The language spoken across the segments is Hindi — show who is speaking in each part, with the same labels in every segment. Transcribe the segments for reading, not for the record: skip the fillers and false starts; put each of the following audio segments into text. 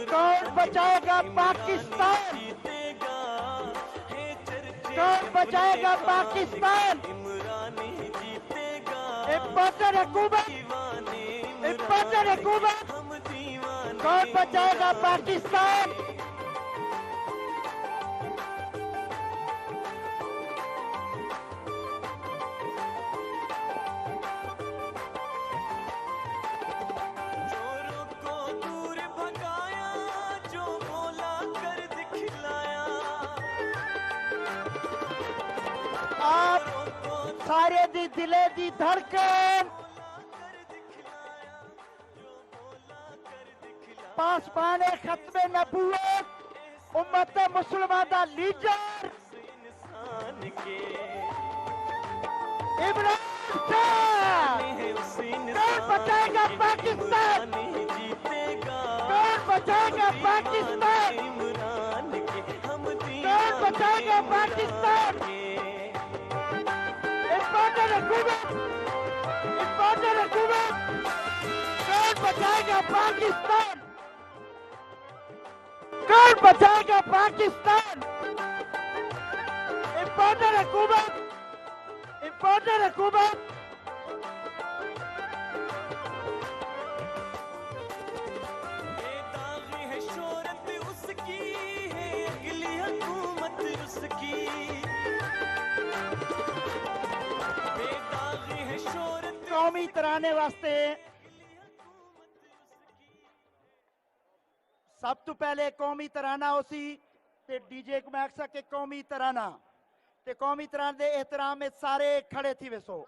Speaker 1: कौन बचाएगा पाकिस्तान? कौन बचाएगा पाकिस्तान? इम्पोर्टर हुकूमत, इम्पोर्टर हुकूमत, कौन बचाएगा पाकिस्तान? सारे दी दिले दी धड़कन पासबाने खत्मे नबूवत उम्मत मुसलमान दा लीडर इमरान खान। कौन बचाएगा पाकिस्तान? कौन बचाएगा पाकिस्तान? कौन बचाएगा पाकिस्तान? इम्पोर्टर हुकूमत, इम्पोर्टर हुकूमत, कौन बचाएगा पाकिस्तान? कौन बचाएगा पाकिस्तान? इम्पोर्टर हुकूमत, इम्पोर्टर हुकूमत,
Speaker 2: बेदागी है शोहरत उसकी है, अगली हुकूमत उसकी।
Speaker 1: कौमी तराने वास्ते सब तो पहले कौमी तराना उसी ते डीजे को मैं आख सके कौमी तराना ते कौमी तराने दे एहतराम में सारे खड़े थी वैसो।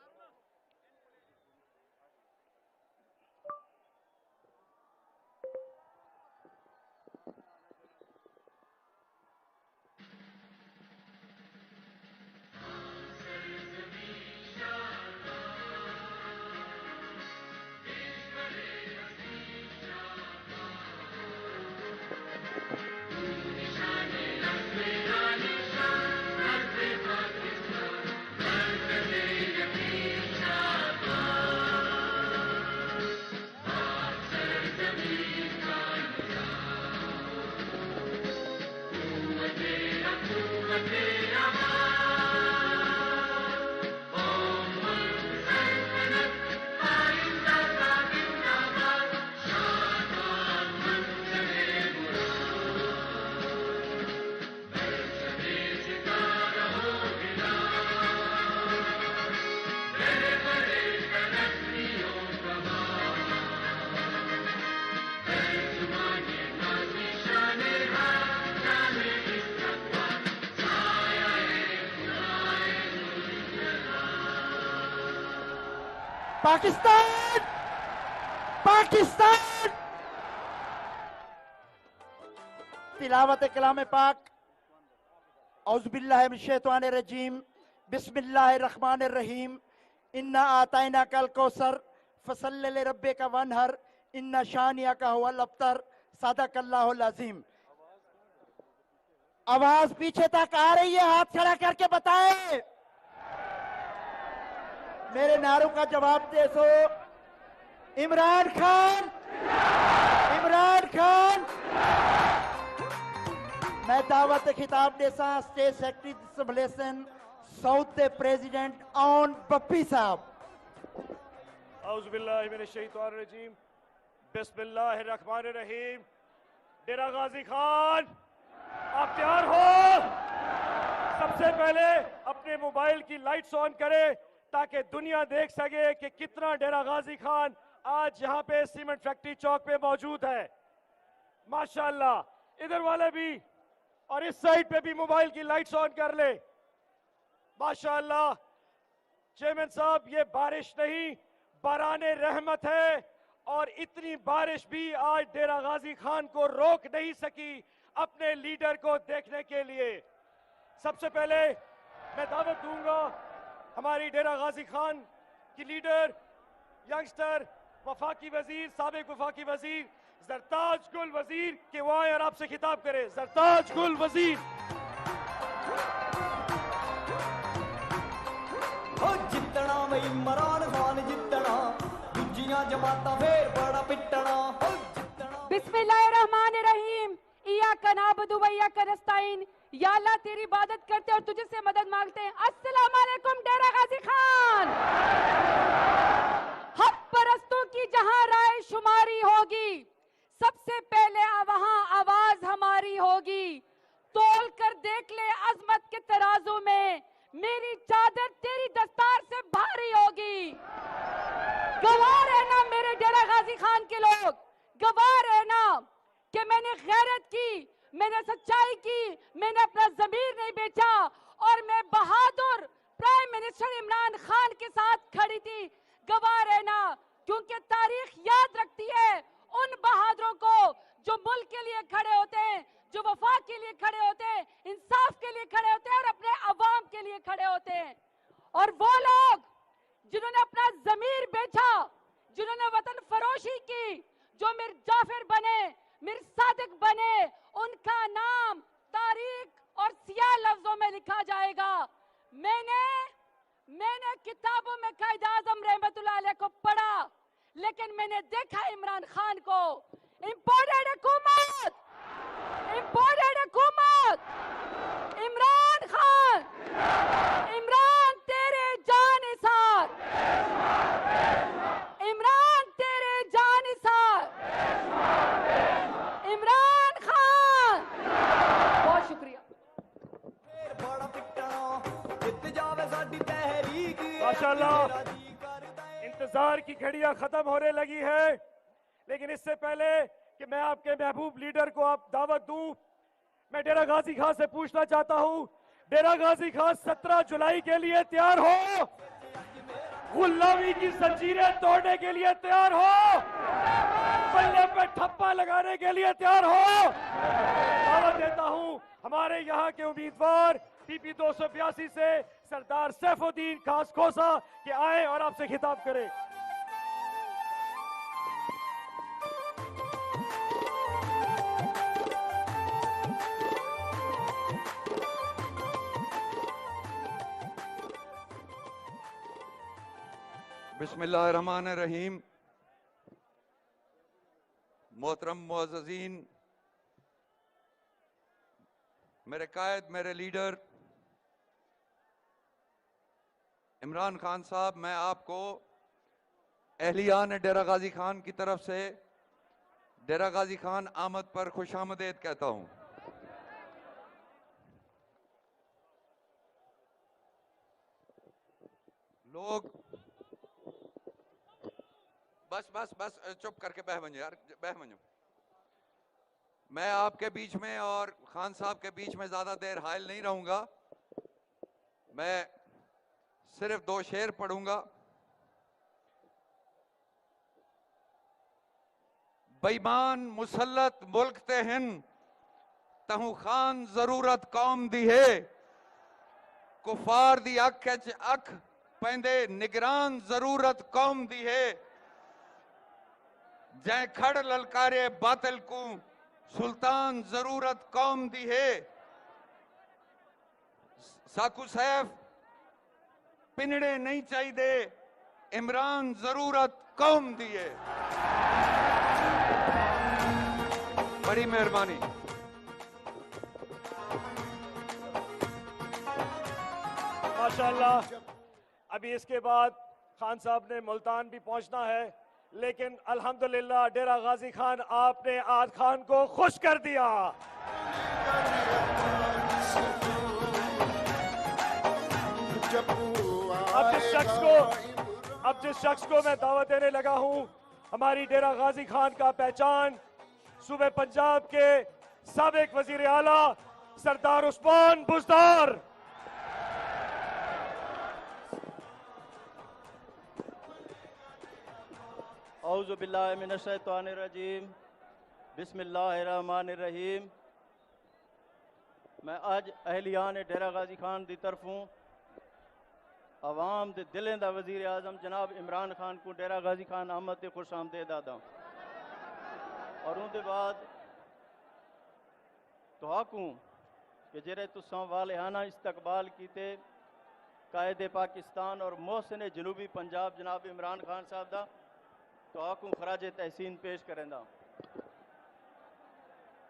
Speaker 1: पाकिस्तान, पाकिस्तान। तिलावत कलाम पाक। औज़ुबिल्लाहि मिनश्शैतानिर्रजीम, बिस्मिल्लाहिर्रहमानिर्रहीम। इन्ना आताइना कल कौसर फसल्लि लिरब्बिका वनहर इन्ना शानियका हुवल अब्तर। सदक़ल्लाहुल अज़ीम। आवाज पीछे तक आ रही है? हाथ खड़ा करके बताएं। मेरे नारों का जवाब दे सो। इमरान खान, इमरान खान। मैं दावत खिताब देसा स्टेट सेक्रेटरी सबलेसन साउथ दे प्रेसिडेंट ऑन पप्पी साहब।
Speaker 3: औज़ुबिल्लाहि मिनश्शैतानिर्रजीम, बिस्मिल्लाहिर्रहमानिर्रहीम। डेरा गाजी खान, आप तैयार हो? सबसे पहले अपने मोबाइल की लाइट्स ऑन करें ताकि दुनिया देख सके कि कितना डेरा गाजी खान आज यहाँ पे सीमेंट फैक्ट्री चौक पे मौजूद है। माशाल्लाह। इधर वाले भी और इस साइड पे भी मोबाइल की लाइट्स ऑन कर ले। माशाल्लाह। चेयरमैन साहब, ये बारिश नहीं बाराने रहमत है, और इतनी बारिश भी आज डेरा गाजी खान को रोक नहीं सकी अपने लीडर को देखने के लिए। सबसे पहले मैं दावत दूंगा हमारी डेरा गाजी खान की लीडर, यंगस्टर, वफाकी वजीर, साबिक वफाकी वजीर जरताज गुल वजीर के वो आए और आपसे खिताब करें। जरताज गुल वजीर।
Speaker 2: जितना मैं इमरान खान जितना, दूजियां जमाता फिर बड़ा पिटना।
Speaker 4: बिस्मिल्लाहिर्रहमानिर्रहीम। इय्याका नअबुदु व इय्याका नस्तईन। या अल्लाह तेरी इबादत करते और तुझे से मदद मांगते हैं। अस्सलाम वालेकुम डेरा गाजी खान। हक परस्तों की जहां राय शुमारी होगी, सबसे पहले वहां आवाज हमारी होगी। तोल कर देख ले अजमत के तराजू में, मेरी चादर तेरी दस्तार से भारी होगी। गवाह है ना मेरे डेरा गाजी खान के लोग, गवाह है ना कि मैंने गैरत की, मैंने सच्चाई की, मैंने अपना जमीर नहीं बेचा और मैं बहादुर प्राइम मिनिस्टर इमरान खान के साथ खड़ी थी। गवाह है ना, क्योंकि तारीख याद रखती है उन बहादुरों को जो मुल्क के लिए खड़े होते हैं, जो वफा के लिए खड़े होते हैं, इंसाफ के लिए खड़े होते हैं और अपने अवाम के लिए खड़े होते हैं। और वो लोग जिन्होंने अपना जमीर बेचा, जिन्होंने वतन फरोशी की, जो मिर जाफिर बने, मिर सादिक बने, उनका नाम तारीख और सियाह लफ्जों में लिखा जाएगा। मैंने किताबों में कायद आज़म रहमतुल्लाह अलैह को पढ़ा, लेकिन मैंने देखा इमरान खान को। इंपोर्टेड हुकूमत, इमरान खान, इमरान तेरे जानिसार, इमरान तेरे जानिसार, इमरान खान। बहुत शुक्रिया।
Speaker 3: माशाल्लाह, इंतजार की घड़ियां खत्म होने लगी है, लेकिन इससे पहले कि मैं आपके महबूब लीडर को आप दावत दूं, मैं डेरा गाजी खान से पूछना चाहता हूं, डेरा गाजी खान 17 जुलाई के लिए तैयार हो? गुलामी की जंजीरें तोड़ने के लिए तैयार हो? पल्ले पे ठप्पा लगाने के लिए तैयार हो? दावत देता हूं हमारे यहाँ के उम्मीदवार टीपी 282 से सरदार सैफुद्दीन खास खोसा के आए और आपसे खिताब करें।
Speaker 5: बिस्मिल्लाहिर्रहमानिर्रहीम। मोहतरम मुअज़्ज़ज़ीन, मेरे कायद, मेरे लीडर इमरान खान साहब, मैं आपको अहलियान डेरा गाजी खान की तरफ से डेरा गाजी खान आमद पर खुशामदीद कहता हूं। लोग बस चुप करके बह बनो यार, बह बनो। मैं आपके बीच में और खान साहब के बीच में ज्यादा देर हायल नहीं रहूंगा। मैं सिर्फ 2 शेर पढ़ूंगा। बेईमान मुसल्लत मुल्क ते हिन, तहु खान जरूरत कौम दी है। कुफार दी अख च अख पैंदे निगरान जरूरत कौम दी है। जै खड़ ललकारे बातिल को सुल्तान जरूरत कौम दी है। साकू सैफ पिनड़े नहीं चाहिए, इमरान जरूरत कौम दी है। बड़ी मेहरबानी।
Speaker 3: माशाल्लाह, अभी इसके बाद खान साहब ने मुल्तान भी पहुंचना है, लेकिन अल्हम्दुलिल्लाह डेरा गाजी खान आपने आज खान को खुश कर दिया। अब जिस शख्स को मैं दावत देने लगा हूं, हमारी डेरा गाजी खान का पहचान सूबे पंजाब के साबिक वजीर आला सरदार उस्मान बुज़दार।
Speaker 6: औज़ु बिल्लाहि मिनश शैतानिर रजीम, बिस्मिल्लाहिर्रहमानिर्रहीम। मैं अज अहलियान डेरा गाजी खान की तरफों आवाम के दिलें का वजीर आजम जनाब इमरान खान को डेरा गाजी खान आमद से खुश आमदेद आदा। और उनके बाद तुहाकू कि जेरे तुसां वालिहाना इस्तकबाल कीते कायदे पाकिस्तान और मोहसिन जनूबी पंजाब जनाब इमरान खान साहब का तुहाकू खराज तहसीन पेश करेंदा।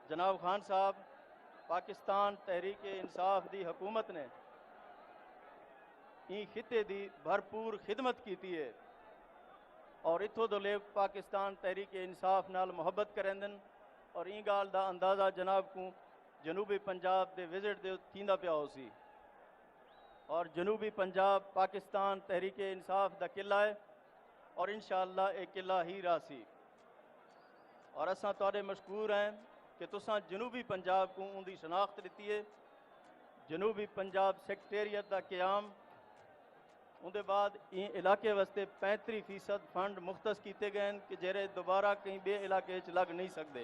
Speaker 6: जनाब खान साहब, पाकिस्तान तहरीक इंसाफ दी हुकूमत ने ई खिते दी भरपूर खिदमत की है और इत्थों दो लोग पाकिस्तान तहरीक इंसाफ नाल मुहब्बत करेंदन और ई गाल दा अंदाज़ा जनाब को जनूबी पंजाब दे विजिट दे थींदा पिया होसी और जनूबी पंजाब पाकिस्तान तहरीक इंसाफ दा किला है और इंशाअल्लाह एक किला ही रासी और असां तुहाडे मशकूर हैं कि तुसां जनूबी पंजाब को उनकी शनाख्त दी है। जनूबी पंजाब सैकटेरियत का क्याम उनके बाद इन इलाके वास्ते 35% फंड मुख्तस किए गए हैं कि जेरे दोबारा कहीं बे इलाके च लग नहीं सकते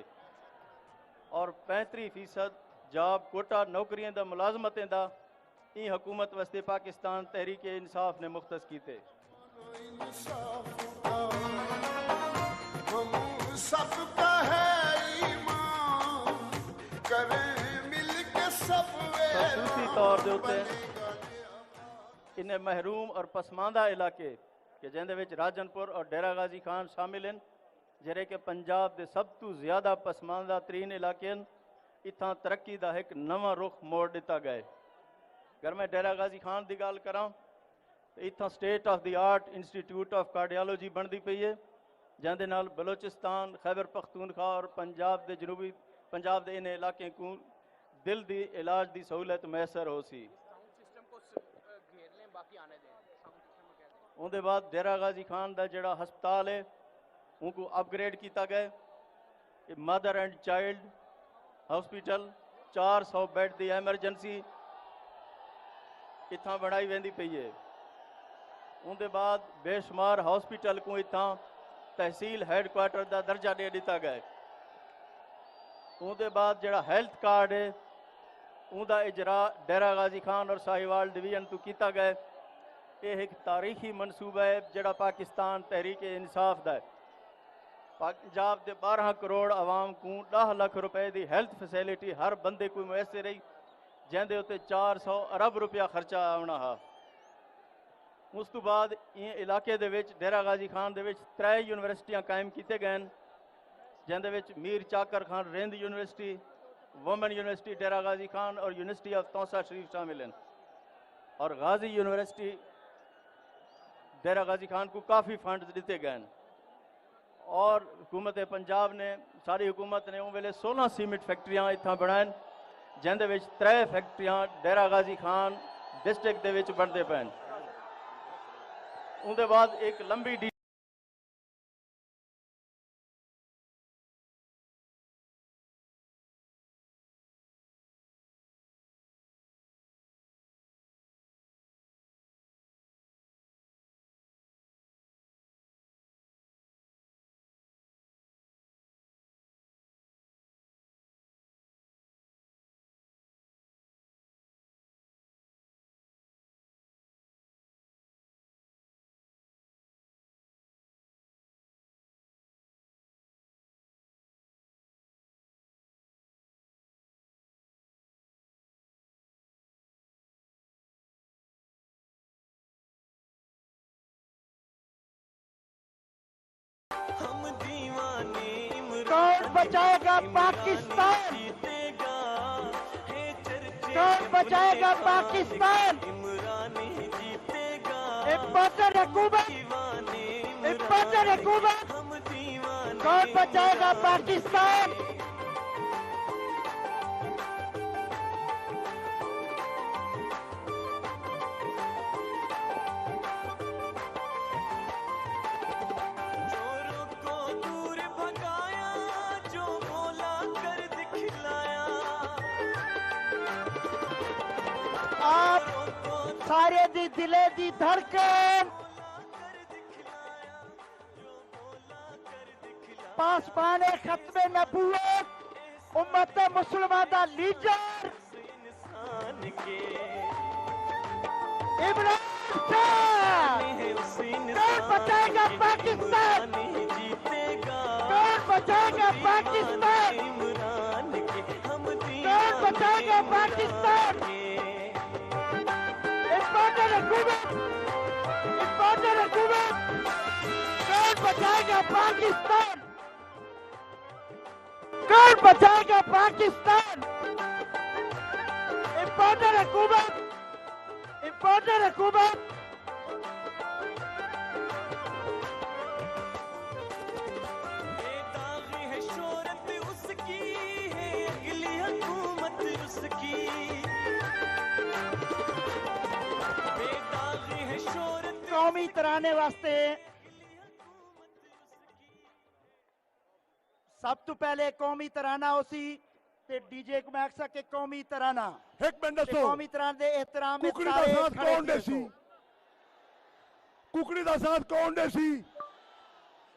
Speaker 6: और 35% जॉब कोटा नौकरियों का मुलाजमतें का इन हुकूमत वास्ते पाकिस्तान तहरीक इंसाफ ने मुख्तस किए।
Speaker 7: सबका है ईमान करें मिलके सब
Speaker 6: खसूसी तौर के उत्ते इन्हें महरूम और पसमानदा इलाके कि जिंदे विच राजनपुर और डेरा गाजी खान शामिल हैं जेरे के पंजाब के सब तो ज़्यादा पसमानदा तरीन इलाके हैं। इत्थां तरक्की का एक नवा रुख मोड़ दिता गया। अगर मैं डेरा गाजी खान की गल करां तो इत्थां state of the art institute of cardiology बनती पई है जिंदे नाल बलोचिस्तान खैबर पख्तूनख्वा और पंजाब के जनूबी पंजाब के इन इलाके को दिल की इलाज की सहूलत मैसर हो सी। उनके बाद डेरा गाजी खान का जोड़ा हस्पताल है उनको अपग्रेड किया गया। Mother and child hospital 400 bad की एमरजेंसी इत्थां बनाई वेंदी पई है। उनके बाद बेशुमार हॉस्पिटल को इत्थां तहसील हैडक्वार्टर का दर्जा दे दिता गया। उनके बाद जोड़ा हैल्थ कार्ड है उनका इजरा डेरा गाजी खान और साहिवाल डिवीजन तो किया गया। यह एक तारीखी मनसूबा है जोड़ा पाकिस्तान तहरीक इंसाफ का है। पंजाब के 12 करोड़ आवाम को 10 लाख रुपए की हैल्थ फैसिलिटी हर बंदे को मुयसर रही जिंदे उत्ते 400 अरब रुपया खर्चा आना हा। उस तो बाद इन इलाके दे विच डेरा गाजी खान दे विच 3 यूनिवर्सिटियां कायम किए गए जिंदे विच Mir Chakar Khan Rind university, women university Dera Ghazi Khan और यूनिवर्सिटी ऑफ तौसा शरीफ शामिल हैं और गाजी यूनिवर्सिटी डेरा गाजी खान को काफ़ी फंड दिते गए और हुकूमत पंजाब ने सारी हुकूमत ने उस वेले 16 सीमेंट फैक्ट्रियां इत्थां बनाए जिंदे विच 3 फैक्ट्रियां डेरा गाजी खान डिस्ट्रिक्ट दे विच बनते पे। उनके बाद एक लंबी
Speaker 2: हम दीवाने
Speaker 1: कौन बचाएगा पाकिस्तान?
Speaker 2: जीतेगा हे चर्चे
Speaker 1: कौन बचाएगा पाकिस्तान?
Speaker 2: इमरान ही जीतेगा
Speaker 1: इम्पोर्टर हुकूमत,
Speaker 2: दीवाने
Speaker 1: इम्पोर्टर हुकूमत,
Speaker 2: हम दीवाने
Speaker 1: कौन बचाएगा पाकिस्तान?
Speaker 2: चोरों को दूर भगाया जो बोला कर दिखलाया
Speaker 1: आप सारे दी दिले दी धड़कन पास पाने खत्मे नबूवत उम्मत मुसलमान दा लीडर
Speaker 2: इंसान के
Speaker 1: इमरान खान
Speaker 2: है उस
Speaker 1: कौन बचाएगा पाकिस्तान?
Speaker 2: नहीं जीतेगा
Speaker 1: कौन बचाएगा पाकिस्तान?
Speaker 2: इमरान के हम
Speaker 1: कौन बचाएगा पाकिस्तान? इम्पोर्टर हुकूमत, इम्पोर्टर हुकूमत, कौन बचाएगा पाकिस्तान? कौन बचाएगा पाकिस्तान? हुकूमत, इम्पोर्टेड हुकूमत।
Speaker 2: बेदाग है शोहरत उसकी है अगली हुकूमत उसकी बेदाग है शोहरत
Speaker 1: कौमी तराने वास्ते सब तो पहले कौमी तराना उसी ते डीजे को मैं आखसा के कौमी तराना
Speaker 8: एक मिनट
Speaker 1: ते
Speaker 8: दसो
Speaker 1: कौमी तराने दे एहतराम में
Speaker 8: कुकड़ी दा
Speaker 1: सारे
Speaker 8: साथ
Speaker 1: खड़े
Speaker 8: कौन
Speaker 1: थी
Speaker 8: देसी
Speaker 1: वेखो।
Speaker 8: कुकड़ी दा साथ कौन देसी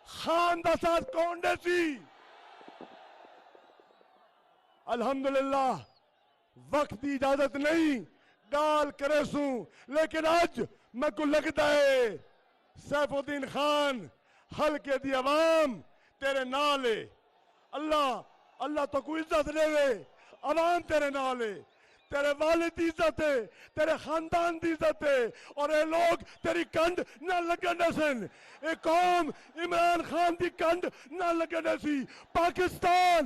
Speaker 8: खान दा साथ कौन देसी अल्हम्दुलिल्लाह वक्त की इजाजत नहीं गाल करे सू लेकिन आज मैं को लगता है सैफुद्दीन खान हल्के दी अवाम तेरे नाल है अल्लाह अल्लाह तो कोई इज्जत देवे अवाम तेरे नाल है तेरे वालिद की इज्जत है तेरे खानदान की इज्जत है और ये लोग तेरी कंड ना लगन सन ये कौम इमरान खान की कंड ना लगन सी पाकिस्तान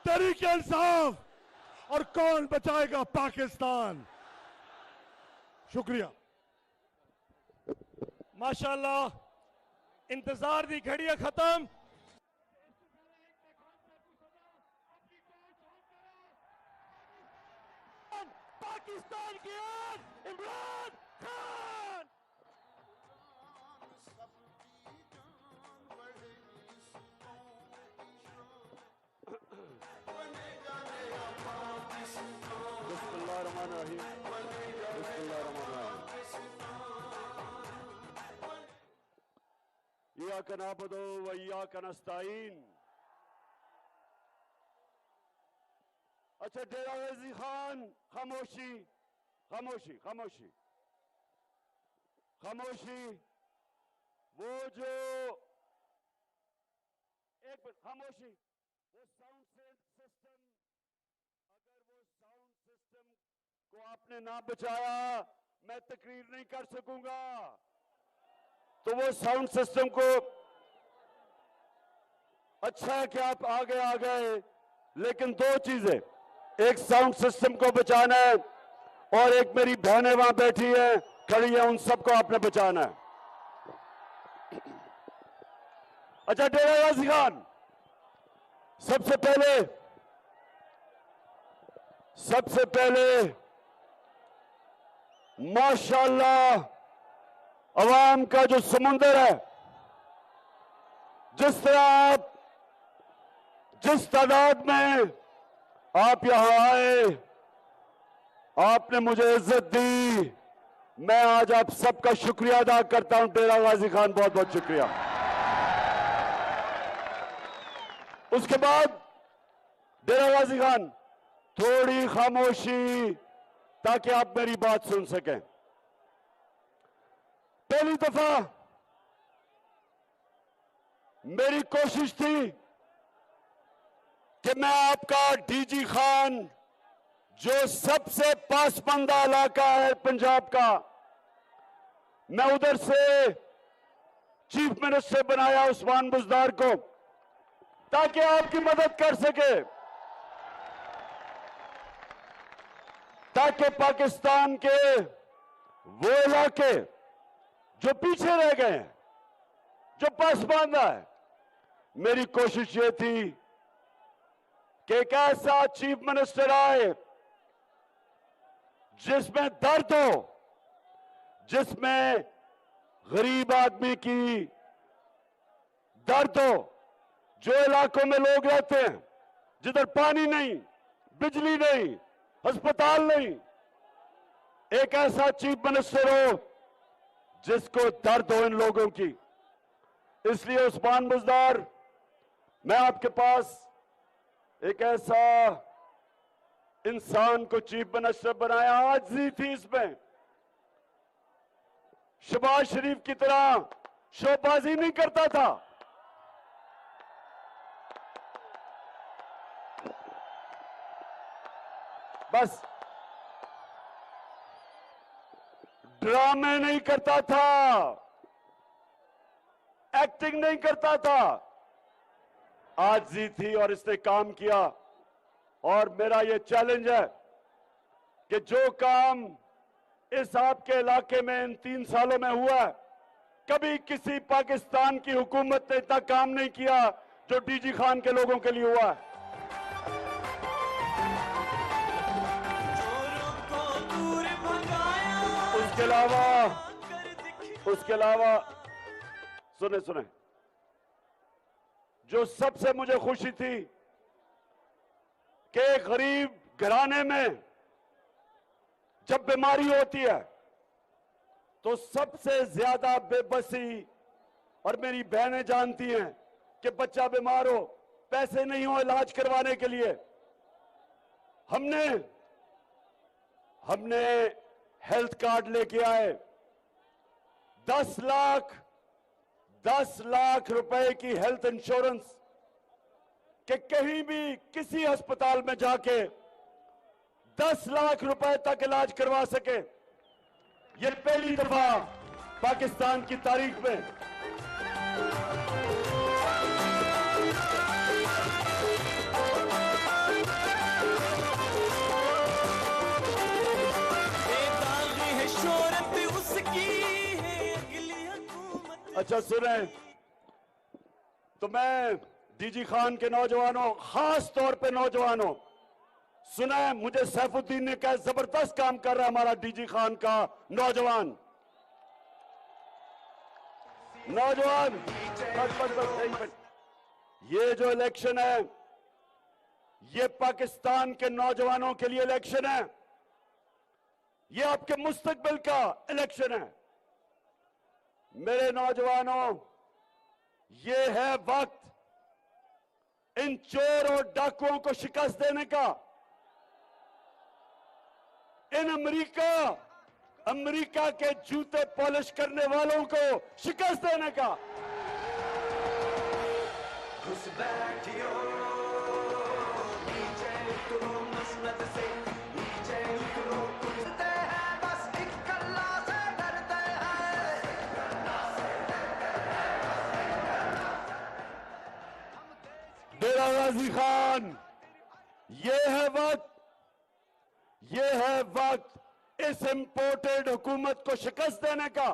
Speaker 8: तरीके इंसाफ और कौन बचाएगा पाकिस्तान शुक्रिया
Speaker 3: माशाल्लाह इंतजार दी घड़ियां खत्म पाकिस्तान की आग इमरान खान
Speaker 8: इय्याका नअबुदु व इय्याका नस्तईन। अच्छा डेरा गाजी खान खामोशी खामोशी खामोशी खामोशी वो जो एक मिनट खामोशी वो साउंड सिस्टम अगर वो साउंड सिस्टम को आपने ना बचाया मैं तकरीर नहीं कर सकूंगा तो वो साउंड सिस्टम को अच्छा है कि आप आगे आ गए लेकिन दो चीजें एक साउंड सिस्टम को बचाना है और एक मेरी बहनें वहां बैठी है खड़ी है उन सबको आपने बचाना है अच्छा डेरा गाजी खान सबसे पहले माशाअल्लाह अवाम का जो समुंदर है जिस तरह आप जिस तादाद में आप यहां आए आपने मुझे इज्जत दी मैं आज आप सबका शुक्रिया अदा करता हूं डेरा गाजी खान बहुत बहुत शुक्रिया उसके बाद डेरा गाजी खान थोड़ी खामोशी ताकि आप मेरी बात सुन सकें पहली दफा मेरी कोशिश थी कि मैं आपका डीजी खान जो सबसे पासमानदा इलाका है पंजाब का मैं उधर से चीफ मिनिस्टर बनाया उस्मान बुज़दार को ताकि आपकी मदद कर सके ताकि पाकिस्तान के वो इलाके जो पीछे रह गए हैं जो पासमानदा है मेरी कोशिश ये थी कि एक ऐसा चीफ मिनिस्टर आए जिसमें दर्द हो जिसमें गरीब आदमी की दर्द हो जो इलाकों में लोग रहते हैं जिधर पानी नहीं बिजली नहीं अस्पताल नहीं एक ऐसा चीफ मिनिस्टर हो जिसको दर्द हो इन लोगों की इसलिए उस्मान बुज़दार मैं आपके पास एक ऐसा इंसान को चीफ मिनिस्टर बनाया आजिज़ी थी इसमें शहबाज शरीफ की तरह शोबाजी नहीं करता था बस ड्रामे नहीं करता था एक्टिंग नहीं करता था आजिज़ी थी और इसने काम किया और मेरा ये चैलेंज है कि जो काम इस आपके इलाके में इन 3 सालों में हुआ है, कभी किसी पाकिस्तान की हुकूमत ने इतना काम नहीं किया जो डीजी खान के लोगों के लिए हुआ है।
Speaker 2: चोरों को दूर भगाया,
Speaker 8: उसके अलावा सुने जो सबसे मुझे खुशी थी कि गरीब घराने में जब बीमारी होती है तो सबसे ज्यादा बेबसी, और मेरी बहनें जानती हैं कि बच्चा बीमार हो, पैसे नहीं हो इलाज करवाने के लिए, हमने हेल्थ कार्ड लेके आए। 10 लाख रुपए की हेल्थ इंश्योरेंस कि कहीं भी किसी अस्पताल में जाके 10 लाख रुपए तक इलाज करवा सके। ये पहली दफा पाकिस्तान की तारीख में।
Speaker 2: बेदागी है शोहरत उसकी है अगली हुकूमत।
Speaker 8: अच्छा सुने, तो मैं डीजी खान के नौजवानों, खास तौर पे नौजवानों, सुना है मुझे सैफुद्दीन ने कहा जबरदस्त काम कर रहा है हमारा डीजी खान का नौजवान। बस, ये जो इलेक्शन है ये पाकिस्तान के नौजवानों के लिए इलेक्शन है, ये आपके मुस्तकबिल का इलेक्शन है। मेरे नौजवानों, ये है वक्त इन चोर और डाकुओं को शिकस्त देने का, इन अमेरिका के जूते पॉलिश करने वालों को शिकस्त देने का।
Speaker 2: घुस बैठियो नीचे उतरो मसनद से, नीचे उतरो कुदते हैं बस एक अल्लाह से डरते हैं।
Speaker 8: डेरा गाजी खान, ये है वक्त इस इंपोर्टेड हुकूमत को शिकस्त देने का।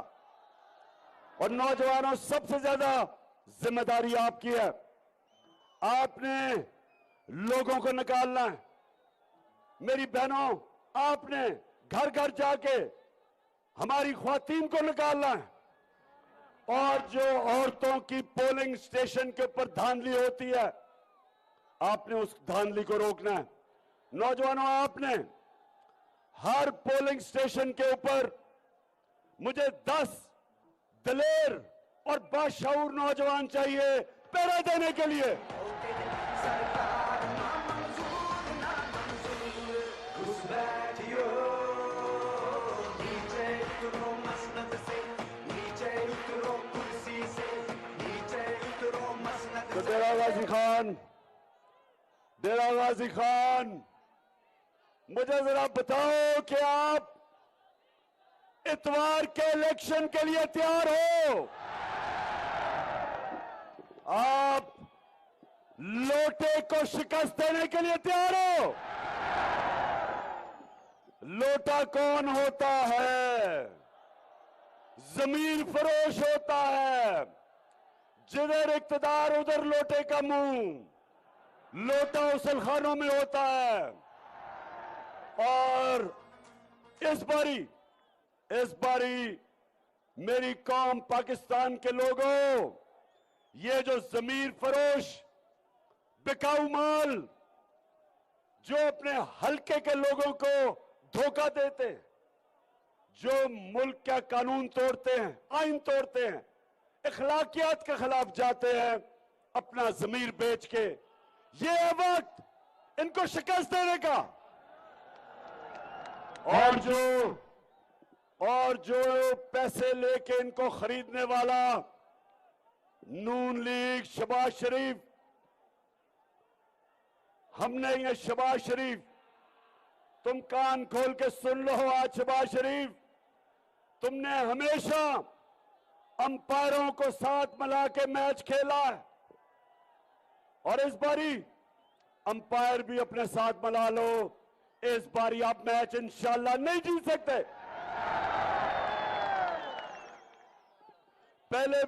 Speaker 8: और नौजवानों, सबसे ज्यादा जिम्मेदारी आपकी है। आपने लोगों को निकालना है। मेरी बहनों, आपने घर घर जाके हमारी ख्वातीन को निकालना है। और जो औरतों की पोलिंग स्टेशन के ऊपर धांधली होती है, आपने उस धांधली को रोकना है। नौजवानों, आपने हर पोलिंग स्टेशन के ऊपर मुझे 10 दलेर और बाशऊर नौजवान चाहिए पहरा देने के लिए।
Speaker 2: सरकार ना मंजूर ना मंजूर, घुस बैठियो नीचे उतरो मसनद से, नीचे उतरो कुर्सी से, नीचे उतरो मसनद
Speaker 8: तो
Speaker 2: से।
Speaker 8: डेरा गाजी खान, मुझे जरा बताओ कि आप इतवार के इलेक्शन के लिए तैयार हो? आप लोटे को शिकस्त देने के लिए तैयार हो? लोटा कौन होता है? जमीन फरोश होता है। जिधर इक्तदार उधर लोटे का मुंह। लोटा उसल खानों में होता है। और इस बारी मेरी कौम, पाकिस्तान के लोगों, ये जो जमीर फरोश बिकाऊ माल जो अपने हल्के के लोगों को धोखा देते, जो मुल्क का कानून तोड़ते हैं, आइन तोड़ते हैं, इखलाकियात के खिलाफ जाते हैं अपना जमीर बेच के, ये है वक्त इनको शिकस्त देने का। और जो पैसे लेके इनको खरीदने वाला नून लीग, शहबाज शरीफ, हमने ये शहबाज शरीफ, तुम कान खोल के सुन लो आज, शहबाज शरीफ, तुमने हमेशा अंपायरों को साथ मिला के मैच खेला है और इस बारी अंपायर भी अपने साथ मिला लो, इस बारी आप मैच इंशाल्लाह नहीं जीत सकते। पहले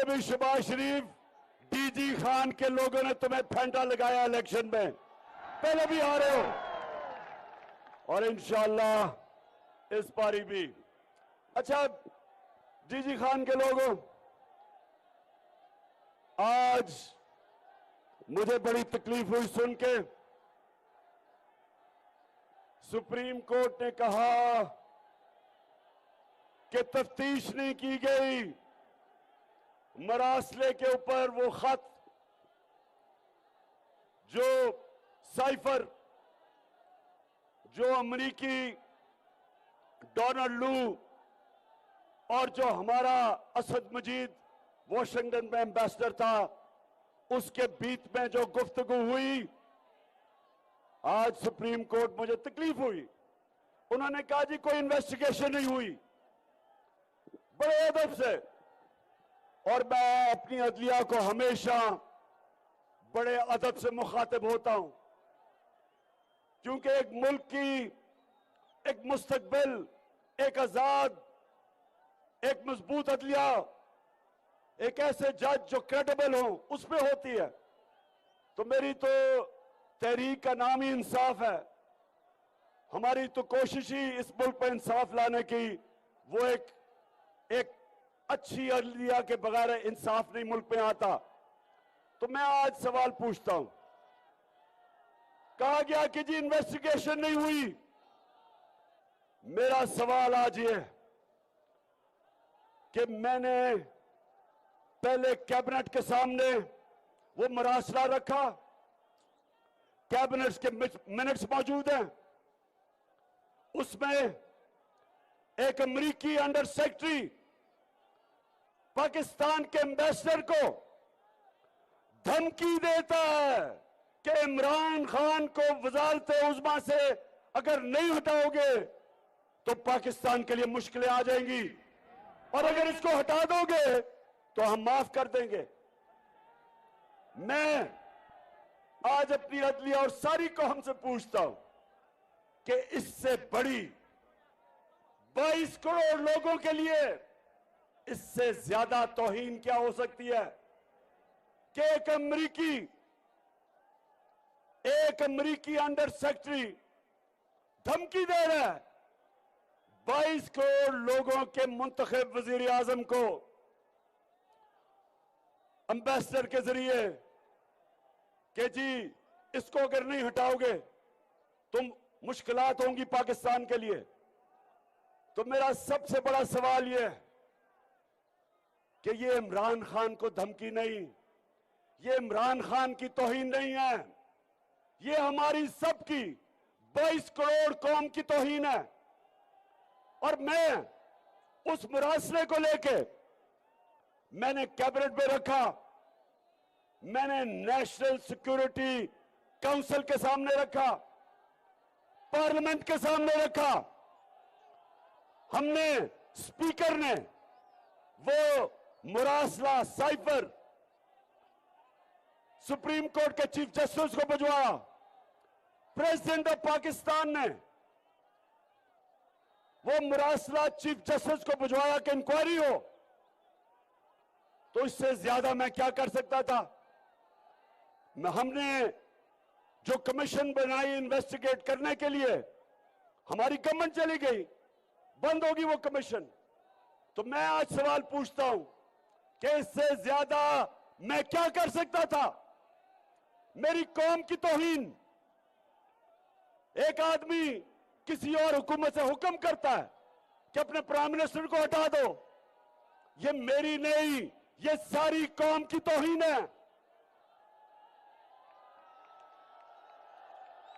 Speaker 8: भी शहबाज शरीफ, डीजी खान के लोगों ने तुम्हें फेंटा लगाया इलेक्शन में, पहले भी आ रहे हो और इंशाल्लाह इस बारी भी। अच्छा डीजी खान के लोगों, आज मुझे बड़ी तकलीफ हुई सुन के, सुप्रीम कोर्ट ने कहा कि तफ्तीश नहीं की गई मरासले के ऊपर। वो खत जो साइफर, जो अमरीकी डोनाल्ड लू और जो हमारा असद मजीद वॉशिंगटन में एम्बेसडर था, उसके बीच में जो गुफ्तगू हुई, आज सुप्रीम कोर्ट मुझे तकलीफ हुई। उन्होंने कहा जी कोई इन्वेस्टिगेशन नहीं हुई, बड़े अदब से। और मैं अपनी अदलिया को हमेशा बड़े अदब से मुखातिब होता हूं, क्योंकि एक मुल्क की एक मुस्तकबिल, एक आजाद, एक मजबूत अदलिया, एक ऐसे जज जो क्रेडिबल हो, उसमें होती है। तो मेरी तो तहरीक का नाम ही इंसाफ है। हमारी तो कोशिश ही इस मुल्क पर इंसाफ लाने की, वो एक अच्छी अदलिया के बगैर इंसाफ नहीं मुल्क में आता। तो मैं आज सवाल पूछता हूं, कहा गया कि जी इन्वेस्टिगेशन नहीं हुई। मेरा सवाल आज ये कि मैंने पहले कैबिनेट के सामने वो मरासला रखा, कैबिनेट के मिनट्स मौजूद हैं, उसमें एक अमरीकी अंडर सेक्रेटरी पाकिस्तान के एम्बेसडर को धमकी देता है कि इमरान खान को वजारत उज़्मा से अगर नहीं हटाओगे तो पाकिस्तान के लिए मुश्किलें आ जाएंगी, और अगर इसको हटा दोगे तो हम माफ कर देंगे। मैं आज अपनी अदलिया और सारी कौम से पूछता हूं कि इससे बड़ी 22 करोड़ लोगों के लिए इससे ज्यादा तौहीन क्या हो सकती है कि एक अमरीकी अंडर सेक्रेटरी धमकी दे रहा है 22 करोड़ लोगों के मुंतखब वजीर आजम को एम्बेसडर के जरिए कि जी इसको अगर नहीं हटाओगे तो मुश्किलात होंगी पाकिस्तान के लिए। तो मेरा सबसे बड़ा सवाल यह है कि ये इमरान खान को धमकी नहीं, ये इमरान खान की तौहीन नहीं है, ये हमारी सबकी 22 करोड़ कौम की तौहीन है। और मैं उस मुरासले को लेके मैंने कैबिनेट में रखा, मैंने नेशनल सिक्योरिटी काउंसिल के सामने रखा, पार्लियामेंट के सामने रखा। हमने स्पीकर ने वो मुरासला साइफर सुप्रीम कोर्ट के चीफ जस्टिस को भिजवाया, प्रेसिडेंट ऑफ पाकिस्तान ने वो मुरासला चीफ जस्टिस को भिजवाया कि इंक्वायरी हो। तो इससे ज्यादा मैं क्या कर सकता था? हमने जो कमीशन बनाई इन्वेस्टिगेट करने के लिए, हमारी गवर्नमेंट चली गई, बंद होगी वो कमीशन। तो मैं आज सवाल पूछता हूं कि इससे ज्यादा मैं क्या कर सकता था? मेरी कौम की तौहीन। एक आदमी किसी और हुकूमत से हुक्म करता है कि अपने प्राइम मिनिस्टर को हटा दो, ये मेरी नहीं, ये सारी कौम की तौहीन है।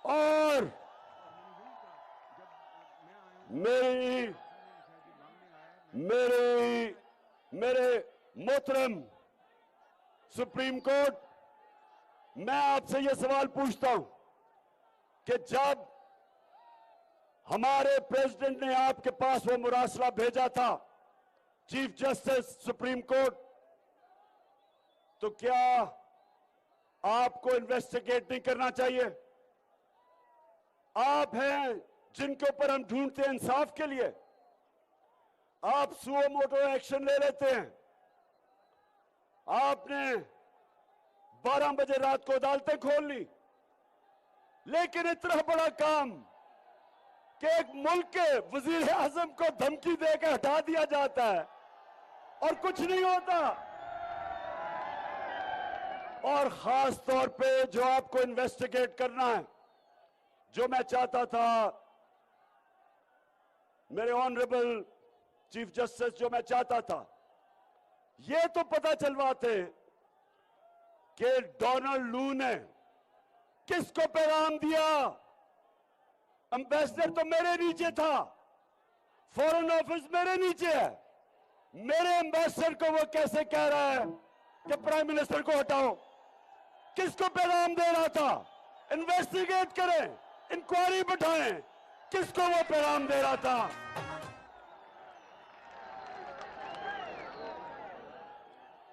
Speaker 8: और मेरे मोहतरम सुप्रीम कोर्ट, मैं आपसे यह सवाल पूछता हूं कि जब हमारे प्रेसिडेंट ने आपके पास वो मुरासला भेजा था चीफ जस्टिस सुप्रीम कोर्ट, तो क्या आपको इन्वेस्टिगेट नहीं करना चाहिए? आप हैं जिनके ऊपर हम ढूंढते हैं इंसाफ के लिए। आप सुओ मोटो एक्शन ले लेते हैं। आपने 12 बजे रात को अदालतें खोल ली, लेकिन इतना बड़ा काम कि एक मुल्क के वजीर आजम को धमकी देकर हटा दिया जाता है और कुछ नहीं होता। और खास तौर पे जो आपको इन्वेस्टिगेट करना है, जो मैं चाहता था मेरे ऑनरेबल चीफ जस्टिस, जो मैं चाहता था ये तो पता चलवाते कि डोनाल्ड लू ने किसको पैगाम दिया। एम्बेसडर तो मेरे नीचे था, फॉरेन ऑफिस मेरे नीचे है। मेरे एम्बेसडर को वो कैसे कह रहा है कि प्राइम मिनिस्टर को हटाओ? किसको पैगाम दे रहा था? इन्वेस्टिगेट करें, इंक्वायरी बैठाएं, किसको वो पैगाम दे रहा था?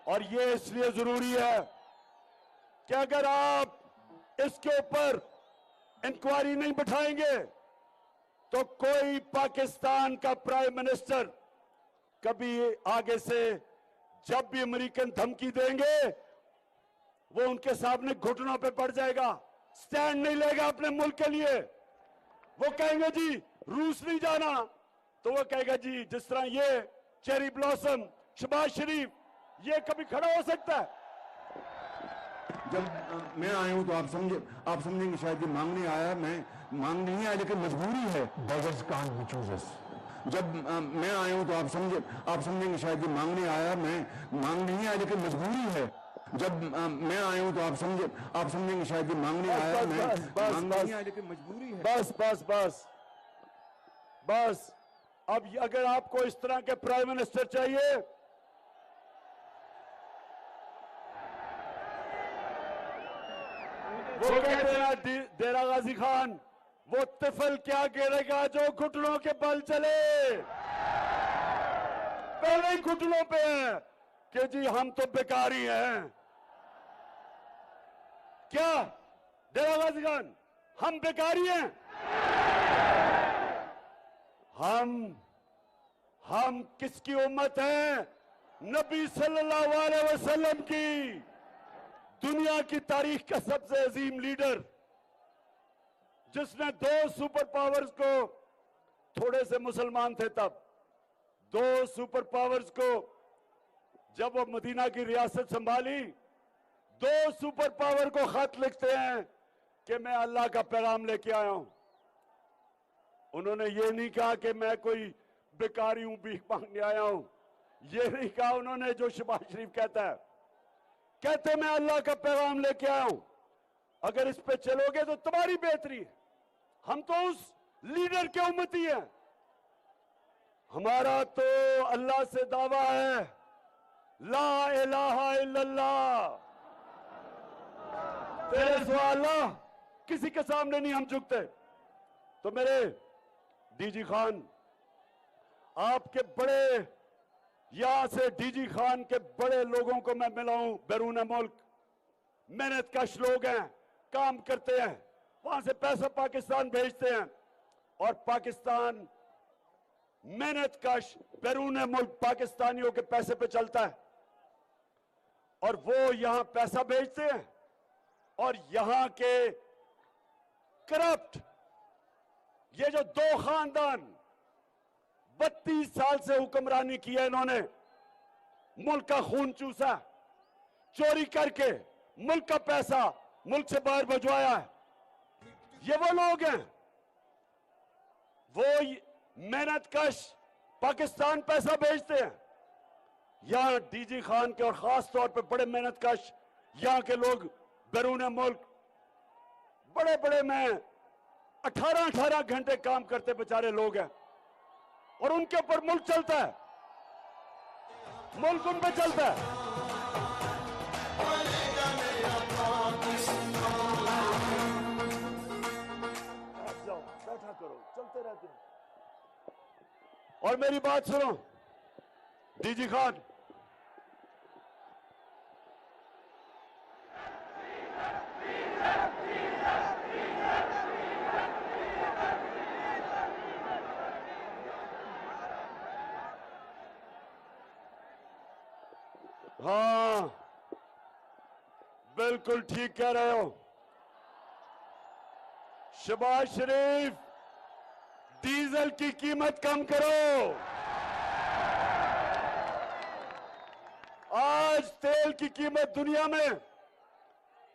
Speaker 8: और ये इसलिए जरूरी है कि अगर आप इसके ऊपर इंक्वायरी नहीं बैठाएंगे तो कोई पाकिस्तान का प्राइम मिनिस्टर कभी आगे से जब भी अमेरिकन धमकी देंगे वो उनके सामने घुटनों पे पड़ जाएगा, स्टैंड नहीं लेगा अपने मुल्क के लिए। वो कहेंगे जी रूस नहीं जाना, तो वो कहेगा जी जिस तरह ये चेरी ब्लॉसम शहबाज शरीफ, ये कभी खड़ा हो सकता है?
Speaker 9: जब मैं आया हूं तो आप समझेंगे शायद ये मांगने आया, मैं मांग नहीं आया लेकिन मजबूरी है। beggars can't be choosers। जब मैं आया हूं तो आप समझेंगे शायद ये मांगने आया, मैं मांग नहीं आया लेकिन मजबूरी है। जब मैं आया हूं तो आप समझेंगे शायद ये मांगने आया, मैं मांग नहीं आया लेकिन मजबूरी है।
Speaker 8: बस बस बस बस। अब अगर आपको इस तरह के प्राइम मिनिस्टर चाहिए, वो कहते हैं डेरा गाजी खान, वो तिफल क्या गिरेगा जो घुटनों के बल चले। पहले ही घुटनों पे है कि जी हम तो बेकारी हैं। क्या डेरा गाजी खान हम बेकारी हैं? हम किसकी उम्मत हैं? नबी सल्लल्लाहु अलैहि वसल्लम की, दुनिया की तारीख का सबसे अजीम लीडर, जिसने 2 सुपर पावर्स को, थोड़े से मुसलमान थे तब, 2 सुपर पावर्स को जब वो मदीना की रियासत संभाली, 2 सुपर पावर को खत लिखते हैं कि मैं अल्लाह का पैगाम लेके आया हूं। उन्होंने ये नहीं कहा कि मैं कोई बेकारी हूं, भीख मांगने आया हूं। ये नहीं कहा उन्होंने जो शहबाज शरीफ कहता है। कहते मैं अल्लाह का पैगाम लेके आया हूं, अगर इस पे चलोगे तो तुम्हारी बेहतरी है। हम तो उस लीडर के उम्मती हैं। हमारा तो अल्लाह से दावा है, ला इलाहा इल्लल्लाह, तेरे सिवा अल्लाह किसी के सामने नहीं हम झुकते। तो मेरे डीजी खान, आपके बड़े, यहां से डीजी खान के बड़े लोगों को मैं मिला हूं बैरून मुल्क, मेहनतकश लोग हैं, काम करते हैं, वहां से पैसा पाकिस्तान भेजते हैं और पाकिस्तान मेहनतकश बैरून मुल्क पाकिस्तानियों के पैसे पे चलता है और वो यहां पैसा भेजते हैं और यहां के करप्ट, ये जो 2 खानदान 32 साल से हुक्मरानी की है, इन्होंने मुल्क का खून चूसा, चोरी करके मुल्क का पैसा मुल्क से बाहर भिजवाया है। ये वो लोग हैं, वो मेहनतकश पाकिस्तान पैसा भेजते हैं। यहां डीजी खान के और खास तौर पे बड़े मेहनतकश यहां के लोग बैरून मुल्क बड़े बड़े में 18-18 घंटे काम करते बेचारे लोग हैं और उनके ऊपर मुल्क चलता है, मुल्क उन पे चलता है। जाओ, बैठा करो, चलते रहते हैं। और मेरी बात सुनो डीजी खान, बिल्कुल ठीक कह रहे हो। शहबाज शरीफ, डीजल की कीमत कम करो। आज तेल की कीमत दुनिया में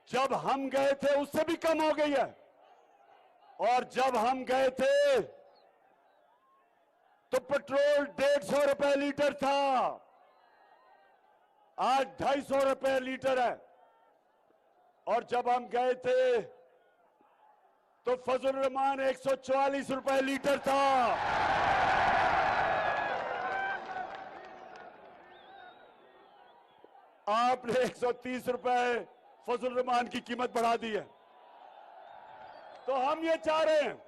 Speaker 8: जब हम गए थे उससे भी कम हो गई है, और जब हम गए थे तो पेट्रोल 150 रुपए लीटर था, आज 250 रुपए लीटर है। और जब हम गए थे तो फजल रहमान 144 रुपए लीटर था। आपने 130 रुपए फजल रहमान की कीमत बढ़ा दी है। तो हम ये चाह रहे हैं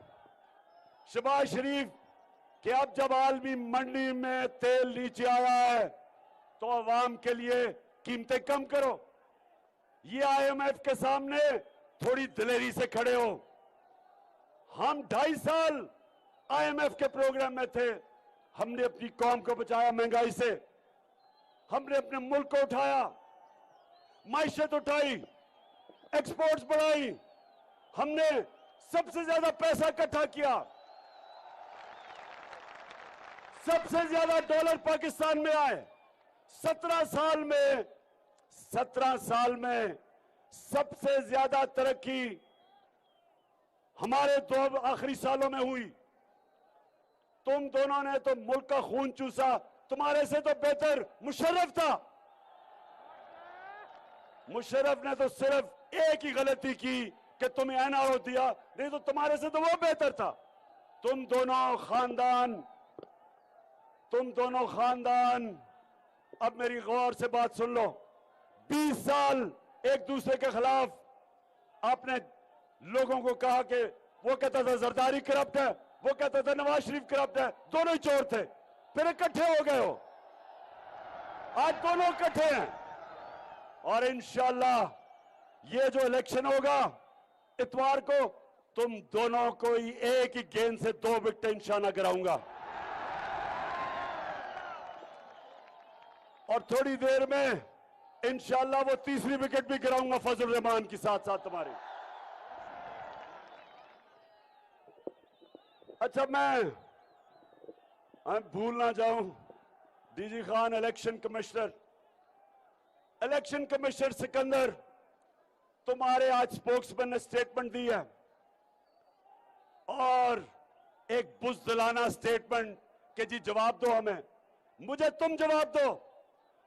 Speaker 8: शहबाज शरीफ कि अब जब आलमी मंडी में तेल नीचे आया है तो आवाम के लिए कीमतें कम करो। ये IMF के सामने थोड़ी दिलेरी से खड़े हो। हम 2.5 साल IMF के प्रोग्राम में थे, हमने अपनी कौम को बचाया महंगाई से, हमने अपने मुल्क को उठाया, माइशत उठाई, एक्सपोर्ट्स बढ़ाई, हमने सबसे ज्यादा पैसा इकट्ठा किया, सबसे ज्यादा डॉलर पाकिस्तान में आए। 17 साल में सबसे ज्यादा तरक्की हमारे 2 आखिरी सालों में हुई। तुम दोनों ने तो मुल्क का खून चूसा, तुम्हारे से तो बेहतर मुशर्रफ था। मुशर्रफ ने तो सिर्फ एक ही गलती की कि तुम्हें NRO दिया, नहीं तो तुम्हारे से तो वो बेहतर था। तुम दोनों खानदान अब मेरी गौर से बात सुन लो। 20 साल एक दूसरे के खिलाफ आपने लोगों को कहा कि वो कहता था जरदारी करप्ट है, वो कहता था नवाज शरीफ करप्ट है, दोनों ही चोर थे। फिर इकट्ठे हो गए हो, आज दोनों इकट्ठे हैं। और इंशाअल्लाह ये जो इलेक्शन होगा इतवार को, तुम दोनों को ही एक ही गेंद से 2 विकेट निशाना कराऊंगा। और थोड़ी देर में इंशाअल्लाह वो 3री विकेट भी गिराऊंगा फजल रहमान के साथ साथ तुम्हारी। अच्छा, मैं भूल ना जाऊं, DG Khan election commissioner Sikandar, तुम्हारे आज स्पोक्समैन ने स्टेटमेंट दी है, और एक बुज़दिलाना स्टेटमेंट कि जी जवाब दो हमें। मुझे तुम जवाब दो।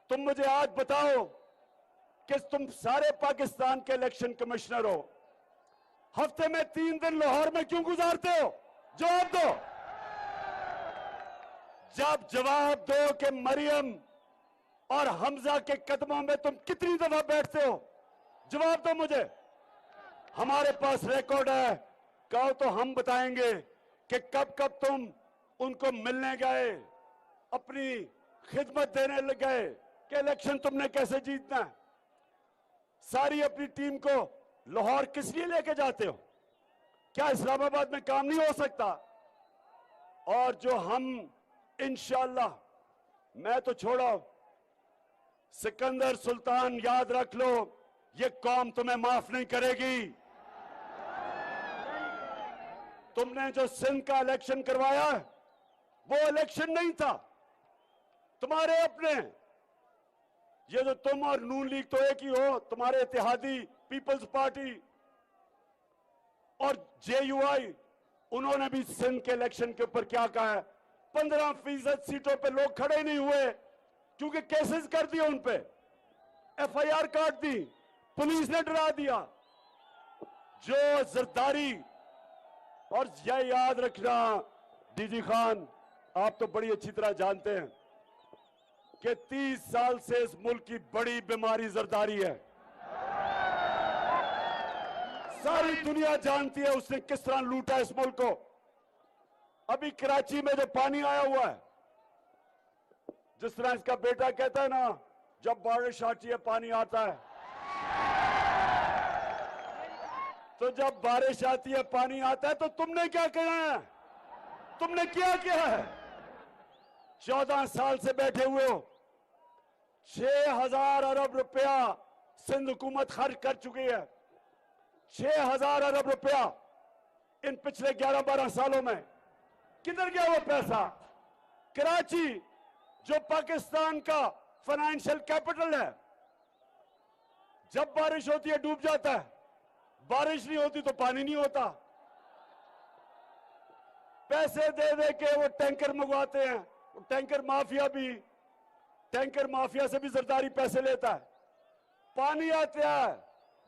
Speaker 8: तुम मुझे आज बताओ कि तुम सारे पाकिस्तान के इलेक्शन कमिश्नर हो, हफ्ते में 3 दिन लाहौर में क्यों गुजारते हो? जवाब दो। जब जवाब दो कि मरियम और हमजा के कदमों में तुम कितनी दफा बैठते हो, जवाब दो मुझे। हमारे पास रिकॉर्ड है, कहो तो हम बताएंगे कि कब कब तुम उनको मिलने गए, अपनी खिदमत देने लग गए कि इलेक्शन तुमने कैसे जीतना है। सारी अपनी टीम को लाहौर किस लिए लेके जाते हो? क्या इस्लामाबाद में काम नहीं हो सकता? और जो हम इंशाअल्लाह, मैं तो छोड़ो, सिकंदर सुल्तान याद रख लो, ये कौम तुम्हें माफ नहीं करेगी। तुमने जो सिंध का इलेक्शन करवाया वो इलेक्शन नहीं था, तुम्हारे अपने। ये जो तुम और नून लीग तो एक ही हो, तुम्हारे इत्तेहादी पीपल्स पार्टी और JUI, उन्होंने भी सिंध के इलेक्शन के ऊपर क्या कहा है? 15% सीटों पे लोग खड़े नहीं हुए क्योंकि केसेस कर दिए, उन पे FIR काट दी, पुलिस ने डरा दिया। जो जरदारी, और यह याद रखना डीजी खान, आप तो बड़ी अच्छी तरह जानते हैं कि 30 साल से इस मुल्क की बड़ी बीमारी जरदारी है। सारी दुनिया जानती है उसने किस तरह लूटा इस मुल्क को। अभी कराची में जो पानी आया हुआ है, जिस तरह इसका बेटा कहता है ना, जब बारिश आती है पानी आता है, तो जब बारिश आती है पानी आता है, तो तुमने क्या किया है? तुमने क्या किया है? 14 साल से बैठे हुए हो। 6,000 अरब रुपया
Speaker 3: सिंध हुकूमत खर्च कर चुकी है। 6,000 अरब रुपया इन पिछले 11-12 सालों में। किधर गया वो पैसा? कराची जो पाकिस्तान का फाइनेंशियल कैपिटल है, जब बारिश होती है डूब जाता है, बारिश नहीं होती तो पानी नहीं होता। पैसे दे दे के वो टैंकर मंगवाते हैं। वो टैंकर माफिया से भी जरदारी पैसे लेता है। पानी आता है,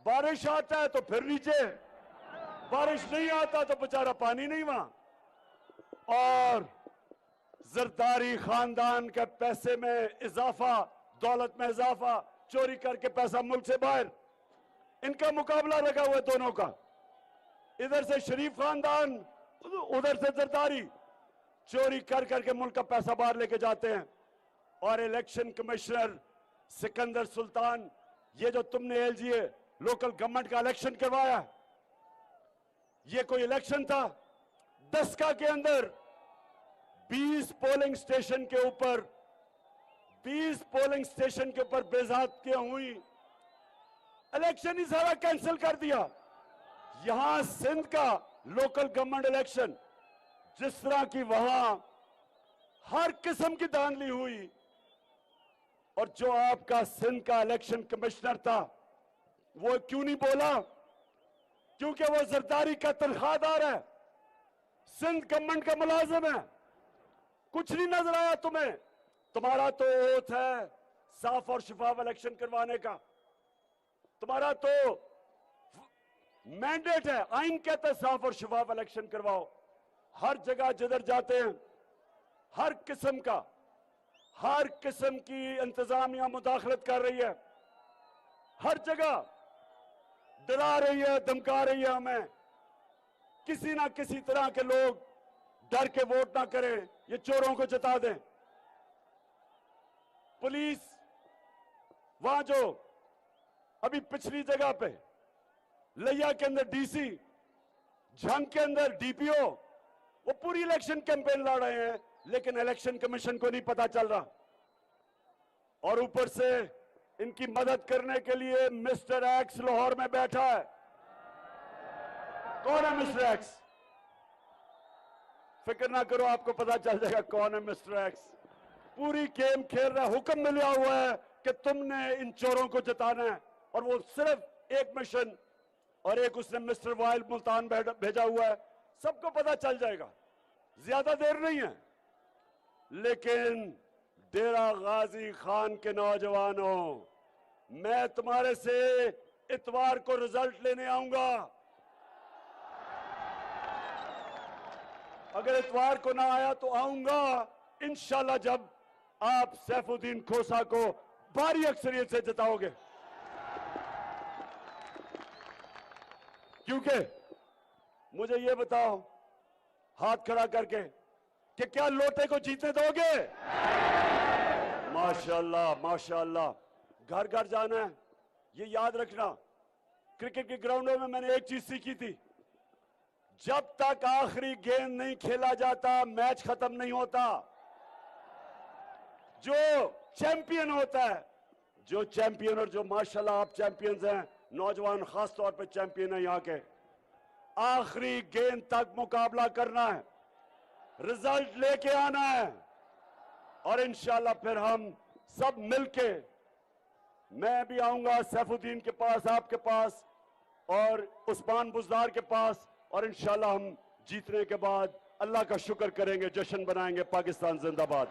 Speaker 3: बारिश आता है तो फिर नीचे, बारिश नहीं आता तो बेचारा पानी नहीं वहां। और जरदारी खानदान के पैसे में इजाफा, दौलत में इजाफा, चोरी करके पैसा मुल्क से बाहर। इनका मुकाबला लगा हुआ है दोनों का। इधर से शरीफ खानदान, उधर से जरदारी, चोरी कर करके मुल्क का पैसा बाहर लेके जाते हैं। और इलेक्शन कमिश्नर सिकंदर सुल्तान, ये जो तुमने एलजीए लोकल गवर्नमेंट का इलेक्शन करवाया, ये कोई इलेक्शन था? दस्का के अंदर 20 पोलिंग स्टेशन के ऊपर बेइज्जतियां हुई। इलेक्शन ही सारा कैंसिल कर दिया। यहां सिंध का लोकल गवर्नमेंट इलेक्शन, जिस तरह की वहां हर किस्म की धांधली हुई। और जो आपका सिंध का इलेक्शन कमिश्नर था, वो क्यों नहीं बोला? क्योंकि वो जरदारी का तनख्वाहदार है, सिंध गवर्नमेंट का मुलाजिम है। कुछ नहीं नजर आया तुम्हें? तुम्हारा तो ओथ है साफ और शफाफ इलेक्शन करवाने का, तुम्हारा तो मैंडेट है, आइन कहता है साफ और शफाफ इलेक्शन करवाओ। हर जगह जिधर जाते हैं हर किस्म की इंतजामिया मुदाखलत कर रही है, हर जगह डरा रही है, धमका रही है हमें। किसी ना किसी तरह के लोग डर के वोट ना करें, ये चोरों को जता दें। पुलिस वहां जो अभी पिछली जगह पे लिया के अंदर डीसी, झंग के अंदर डीपीओ, वो पूरी इलेक्शन कैंपेन लड़ रहे हैं, लेकिन इलेक्शन कमीशन को नहीं पता चल रहा। और ऊपर से इनकी मदद करने के लिए मिस्टर एक्स लाहौर में बैठा है। कौन है मिस्टर एक्स? फिक्र ना करो, आपको पता चल जाएगा कौन है मिस्टर एक्स। पूरी गेम खेल रहा है, हुक्म मिला हुआ है कि तुमने इन चोरों को जिताना है। और वो सिर्फ एक मिशन, और एक उसने मिस्टर वाइल मुल्तान भेजा हुआ है। सबको पता चल जाएगा, ज्यादा देर नहीं है। लेकिन डेरा गाजी खान के नौजवानों, मैं तुम्हारे से इतवार को रिजल्ट लेने आऊंगा। अगर इतवार को ना आया तो आऊंगा इंशाल्लाह, जब आप सैफुद्दीन खोसा को भारी अक्सरियत से जिताओगे। क्योंकि मुझे ये बताओ हाथ खड़ा करके कि क्या लोटे को जीतने दोगे? माशाल्लाह माशाल्लाह। घर घर जाना है, ये याद रखना। क्रिकेट के ग्राउंडों में मैंने एक चीज सीखी थी, जब तक आखिरी गेंद नहीं खेला जाता मैच खत्म नहीं होता। जो चैंपियन होता है, जो चैंपियन, और जो माशाल्लाह आप चैंपियंस हैं, नौजवान खास तौर पे चैंपियन है यहाँ के, आखिरी गेंद तक मुकाबला करना है, रिजल्ट लेके आना है। और इंशाल्लाह फिर हम सब मिलके, मैं भी आऊंगा सैफुद्दीन के पास, आपके पास और उस्मान बुजदार के पास, और इंशाल्लाह हम जीतने के बाद अल्लाह का शुक्र करेंगे, जश्न बनाएंगे। पाकिस्तान जिंदाबाद।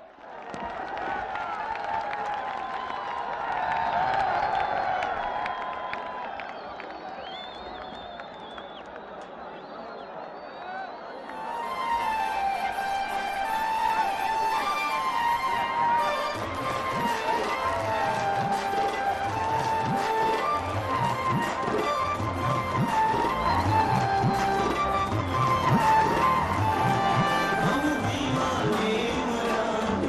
Speaker 2: हम दीवाने मुराद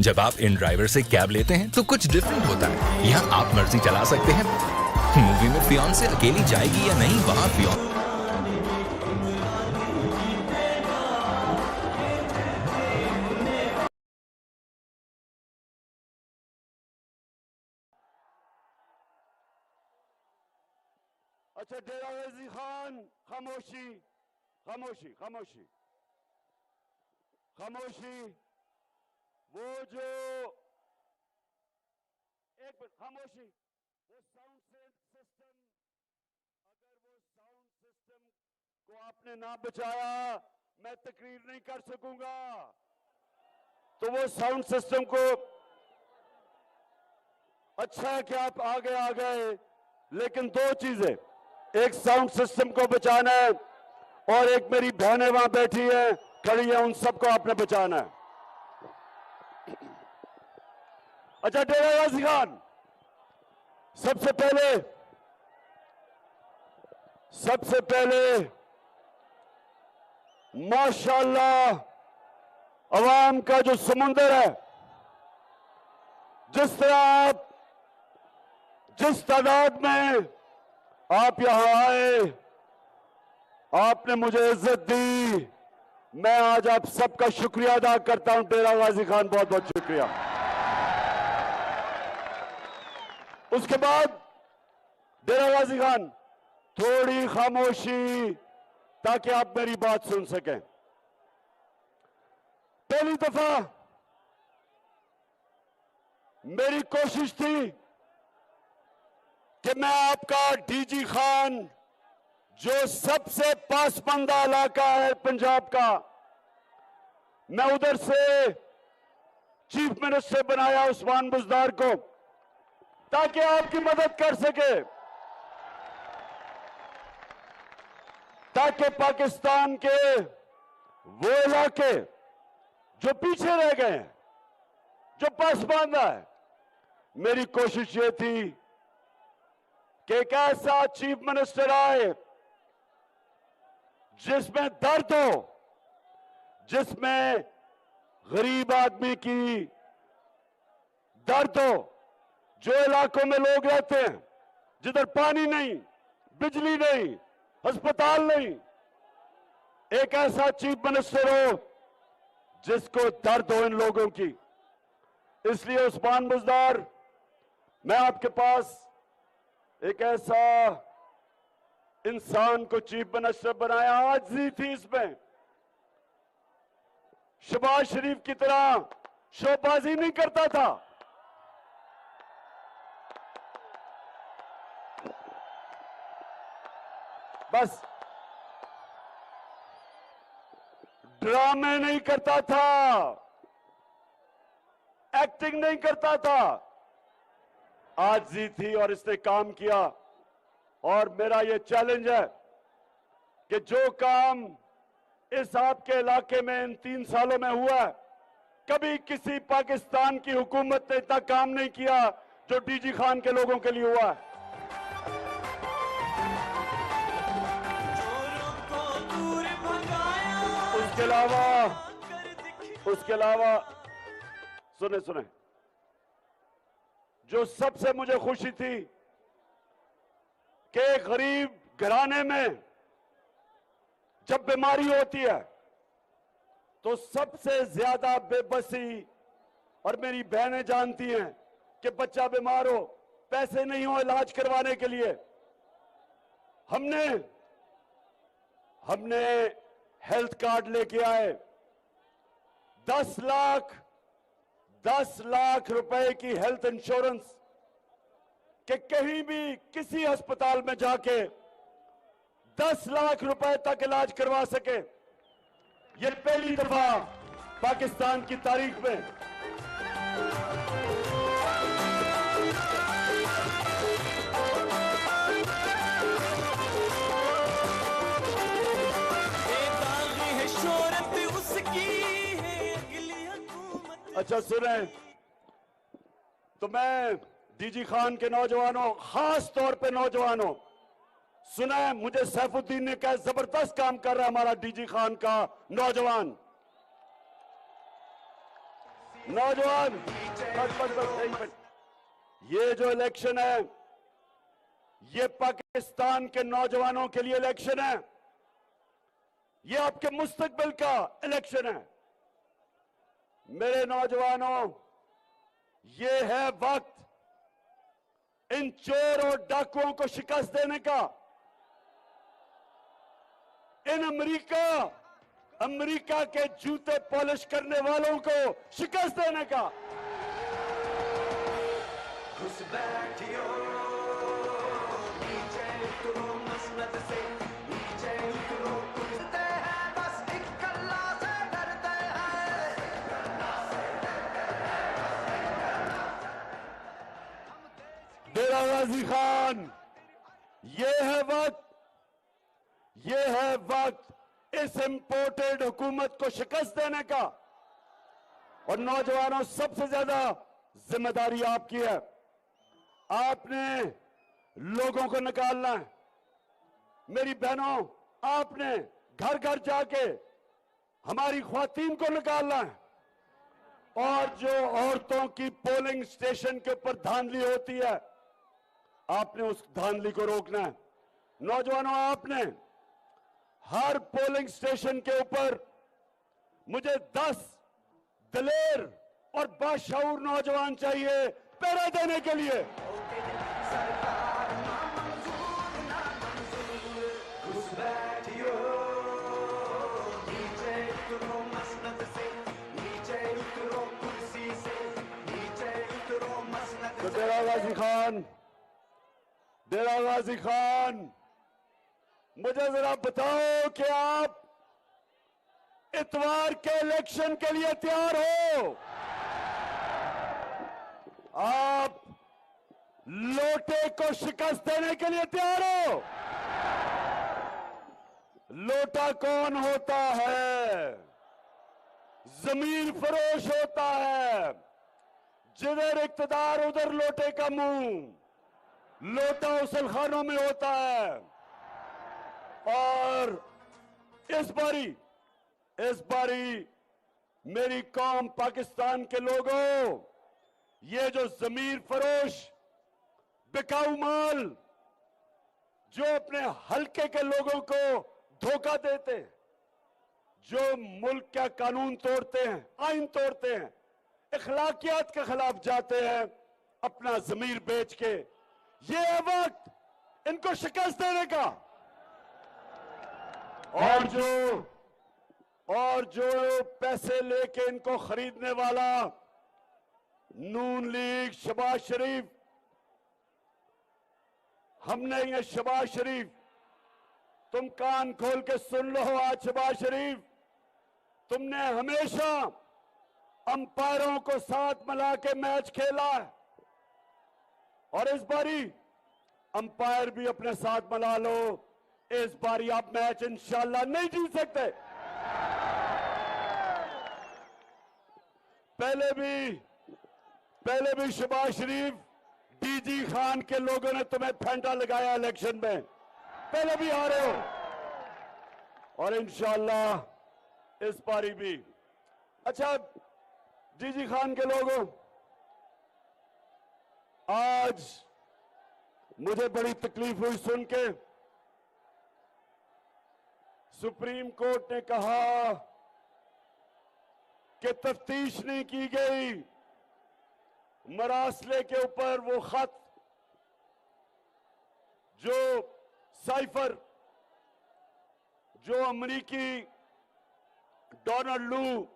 Speaker 10: जब आप इन ड्राइवर से कैब लेते हैं तो कुछ डिफरेंट होता है। यहाँ आप मर्जी चला सकते हैं। मूवी में फियांसे अकेली जाएगी या नहीं, वहाँ फियांसे
Speaker 8: अच्छा डेरा गाजी खान, खामोशी खामोशी खामोशी खामोशी। वो जो एक मिनट खामोशी, वो साउंड सिस्टम, अगर वो साउंड सिस्टम को आपने ना बचाया मैं तकरीर नहीं कर सकूंगा। तो वो साउंड सिस्टम को, अच्छा है कि आप आगे आ गए, लेकिन दो चीजें, एक साउंड सिस्टम को बचाना है और एक मेरी बहनें वहां बैठी है, खड़ी है, उन सबको आपने बचाना है। अच्छा डेरा गाजी खान, सबसे पहले माशाअल्लाह अवाम का जो समुंदर है, जिस तरह आप, जिस तादाद में आप यहां आए, आपने मुझे इज्जत दी, मैं आज आप सबका शुक्रिया अदा करता हूं। डेरा गाजी खान बहुत बहुत शुक्रिया। उसके बाद डेरा गाजी खान थोड़ी खामोशी, ताकि आप मेरी बात सुन सकें। पहली दफा मेरी कोशिश थी कि मैं आपका डीजी खान, जो सबसे पासमानदा इलाका है पंजाब का, मैं उधर से चीफ मिनिस्टर बनाया उस्मान बुज़दार को, ताकि आपकी मदद कर सके, ताकि पाकिस्तान के वो इलाके जो पीछे रह गए हैं, जो पासमानदा है, मेरी कोशिश ये थी कि एक ऐसा चीफ मिनिस्टर आए जिसमें दर्द हो, जिसमें गरीब आदमी की दर्द हो, जो इलाकों में लोग रहते हैं जिधर पानी नहीं, बिजली नहीं, अस्पताल नहीं, एक ऐसा चीफ मिनिस्टर हो जिसको दर्द हो इन लोगों की। इसलिए उस्मान बुज़दार, मैं आपके पास एक ऐसा इंसान को चीफ मिनिस्टर बनाया। आजिज़ी थी इसमें, शहबाज शरीफ की तरह शोबाजी नहीं करता था, बस ड्रामे नहीं करता था, एक्टिंग नहीं करता था, आजिज़ी थी और इसने काम किया। और मेरा ये चैलेंज है कि जो काम इस आपके इलाके में इन 3 सालों में हुआ है, कभी किसी पाकिस्तान की हुकूमत ने इतना काम नहीं किया जो डीजी खान के लोगों के लिए हुआ है। उसके अलावा सुने, जो सबसे मुझे खुशी थी कि गरीब घराने में जब बीमारी होती है तो सबसे ज्यादा बेबसी, और मेरी बहनें जानती हैं कि बच्चा बीमार हो, पैसे नहीं हो इलाज करवाने के लिए, हमने हेल्थ कार्ड लेके आए। 10 लाख रुपए की हेल्थ इंश्योरेंस, कि कहीं भी किसी अस्पताल में जाके 10 लाख रुपए तक इलाज करवा सके। ये पहली दफा पाकिस्तान की तारीख में। अच्छा सुने, तो मैं डीजी खान के नौजवानों, खास तौर पे नौजवानों, सुना है मुझे सैफुद्दीन ने कहा जबरदस्त काम कर रहा है हमारा डीजी खान का नौजवान।
Speaker 3: नौजवान बस, ये जो इलेक्शन है ये पाकिस्तान के नौजवानों के लिए इलेक्शन है, ये आपके मुस्तकबिल का इलेक्शन है। मेरे नौजवानों, ये है वक्त इन चोर और डाकुओं को शिकस्त देने का, इन अमेरिका के जूते पॉलिश करने वालों को शिकस्त देने का।
Speaker 2: घुस बैठियो नीचे उतरो मसनद से, नीचे उतरो कुदते हैं बस एक कल्ला से डरते हैं।
Speaker 3: डेरा गाजी खान, ये है वक्त इस इंपोर्टेड हुकूमत को शिकस्त देने का। और नौजवानों, सबसे ज्यादा जिम्मेदारी आपकी है। आपने लोगों को निकालना है। मेरी बहनों, आपने घर घर जाके हमारी ख्वातीन को निकालना है। और जो औरतों की पोलिंग स्टेशन के ऊपर धांधली होती है, आपने उस धांधली को रोकना है। नौजवानों, आपने हर पोलिंग स्टेशन के ऊपर मुझे 10 दिलेर और बाशऊर नौजवान चाहिए पहरा देने के लिए।
Speaker 2: सरकार ना मंजूर ना मंजूर, घुस बैठियो नीचे उतरो मसनद से, नीचे उतरो कुर्सी से, नीचे उतरो मसनद
Speaker 3: तो
Speaker 2: से।
Speaker 3: डेरा गाजी खान, मुझे जरा बताओ कि आप इतवार के इलेक्शन के लिए तैयार हो? आप लोटे को शिकस्त देने के लिए तैयार हो? लोटा कौन होता है? जमीन फरोश होता है। जिधर इक्तदार उधर लोटे का मुंह। लोटा उसलखानों में होता है। और इस बारी मेरी कौम पाकिस्तान के लोगों, ये जो जमीर फरोश बिकाऊ माल जो अपने हल्के के लोगों को धोखा देते हैं, जो मुल्क का कानून तोड़ते हैं, आइन तोड़ते हैं, अखलाकियात के खिलाफ जाते हैं अपना जमीर बेच के, ये है वक्त इनको शिकस्त देने का। और जो पैसे लेके इनको खरीदने वाला नून लीग, शहबाज शरीफ, हमने ये शहबाज शरीफ, तुम कान खोल के सुन लो आज, शहबाज शरीफ, तुमने हमेशा अंपायरों को साथ मिला के मैच खेला है। और इस बारी अंपायर भी अपने साथ मिला लो। इस बारी आप मैच इंशाल्लाह नहीं जीत सकते। पहले भी शहबाज शरीफ, डीजी खान के लोगों ने तुम्हें फेंटा लगाया इलेक्शन में, पहले भी हारे हो और इंशाल्लाह इस बारी भी। अच्छा डीजी खान के लोगों, आज मुझे बड़ी तकलीफ हुई सुन के, सुप्रीम कोर्ट ने कहा कि तफ्तीश नहीं की गई मरासले के ऊपर। वो खत जो साइफर, जो अमरीकी डोनाल्ड लू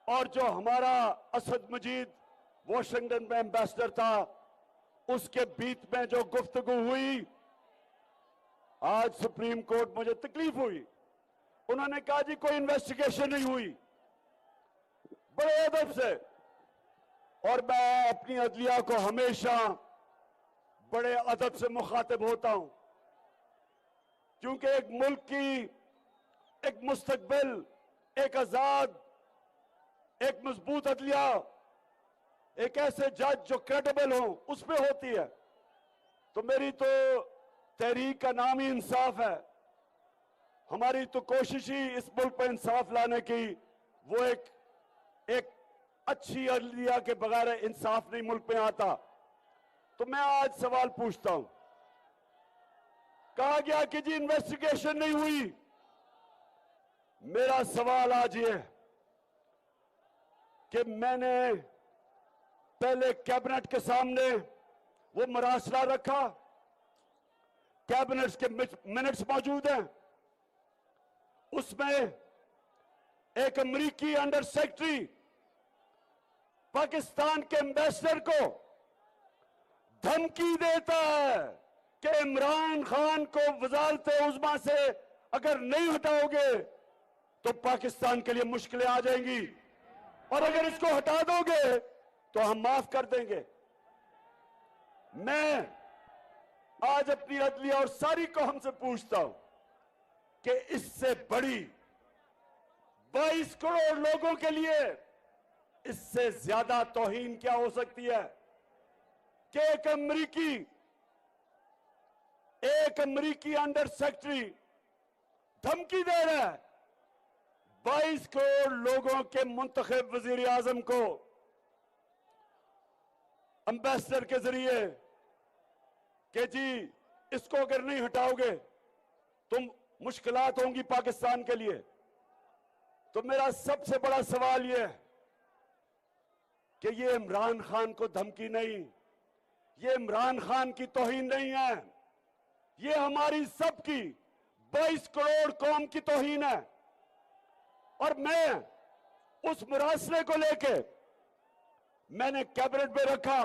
Speaker 3: और जो हमारा असद मजीद वॉशिंगटन में एम्बेसडर था, उसके बीच में जो गुफ्तगू हुई, आज सुप्रीम कोर्ट, मुझे तकलीफ हुई। उन्होंने कहा जी कोई इन्वेस्टिगेशन नहीं हुई, बड़े अदब से। और मैं अपनी अदलिया को हमेशा बड़े अदब से मुखातिब होता हूं, क्योंकि एक मुल्क की एक मुस्तकबिल, एक आजाद, एक मजबूत अदलिया, एक ऐसे जज जो क्रेडिबल हो, उसमें होती है। तो मेरी तो तहरीक का नाम ही इंसाफ है। हमारी तो कोशिश ही इस मुल्क पर इंसाफ लाने की, वो एक
Speaker 8: अच्छी अदलिया के बगैर इंसाफ नहीं मुल्क में आता। तो मैं आज सवाल पूछता हूं, कहा गया कि जी इन्वेस्टिगेशन नहीं हुई। मेरा सवाल आज ये है कि मैंने पहले कैबिनेट के सामने वो मरासला रखा, कैबिनेट के मिनट्स मौजूद हैं, उसमें एक अमेरिकी अंडर सेक्रेटरी पाकिस्तान के एम्बेसडर को धमकी देता है कि इमरान खान को वजारत उज़्मा से अगर नहीं हटाओगे तो पाकिस्तान के लिए मुश्किलें आ जाएंगी, और अगर इसको हटा दोगे तो हम माफ कर देंगे। मैं आज अपनी अदलिया और सारी कौम से पूछता हूं कि इससे बड़ी 22 करोड़ लोगों के लिए इससे ज्यादा तौहीन क्या हो सकती है कि एक अमेरिकी अंडर सेक्रेटरी धमकी दे रहा है 22 करोड़ लोगों के मुंतखब वजीर आजम को एम्बेसडर के जरिए कि जी इसको अगर नहीं हटाओगे तो मुश्किलात होंगी पाकिस्तान के लिए। तो मेरा सबसे बड़ा सवाल यह है कि ये इमरान खान को धमकी नहीं, ये इमरान खान की तौहीन नहीं है, ये हमारी सबकी 22 करोड़ कौम की तौहीन है। और मैं उस मुरासले को लेके मैंने कैबिनेट में रखा,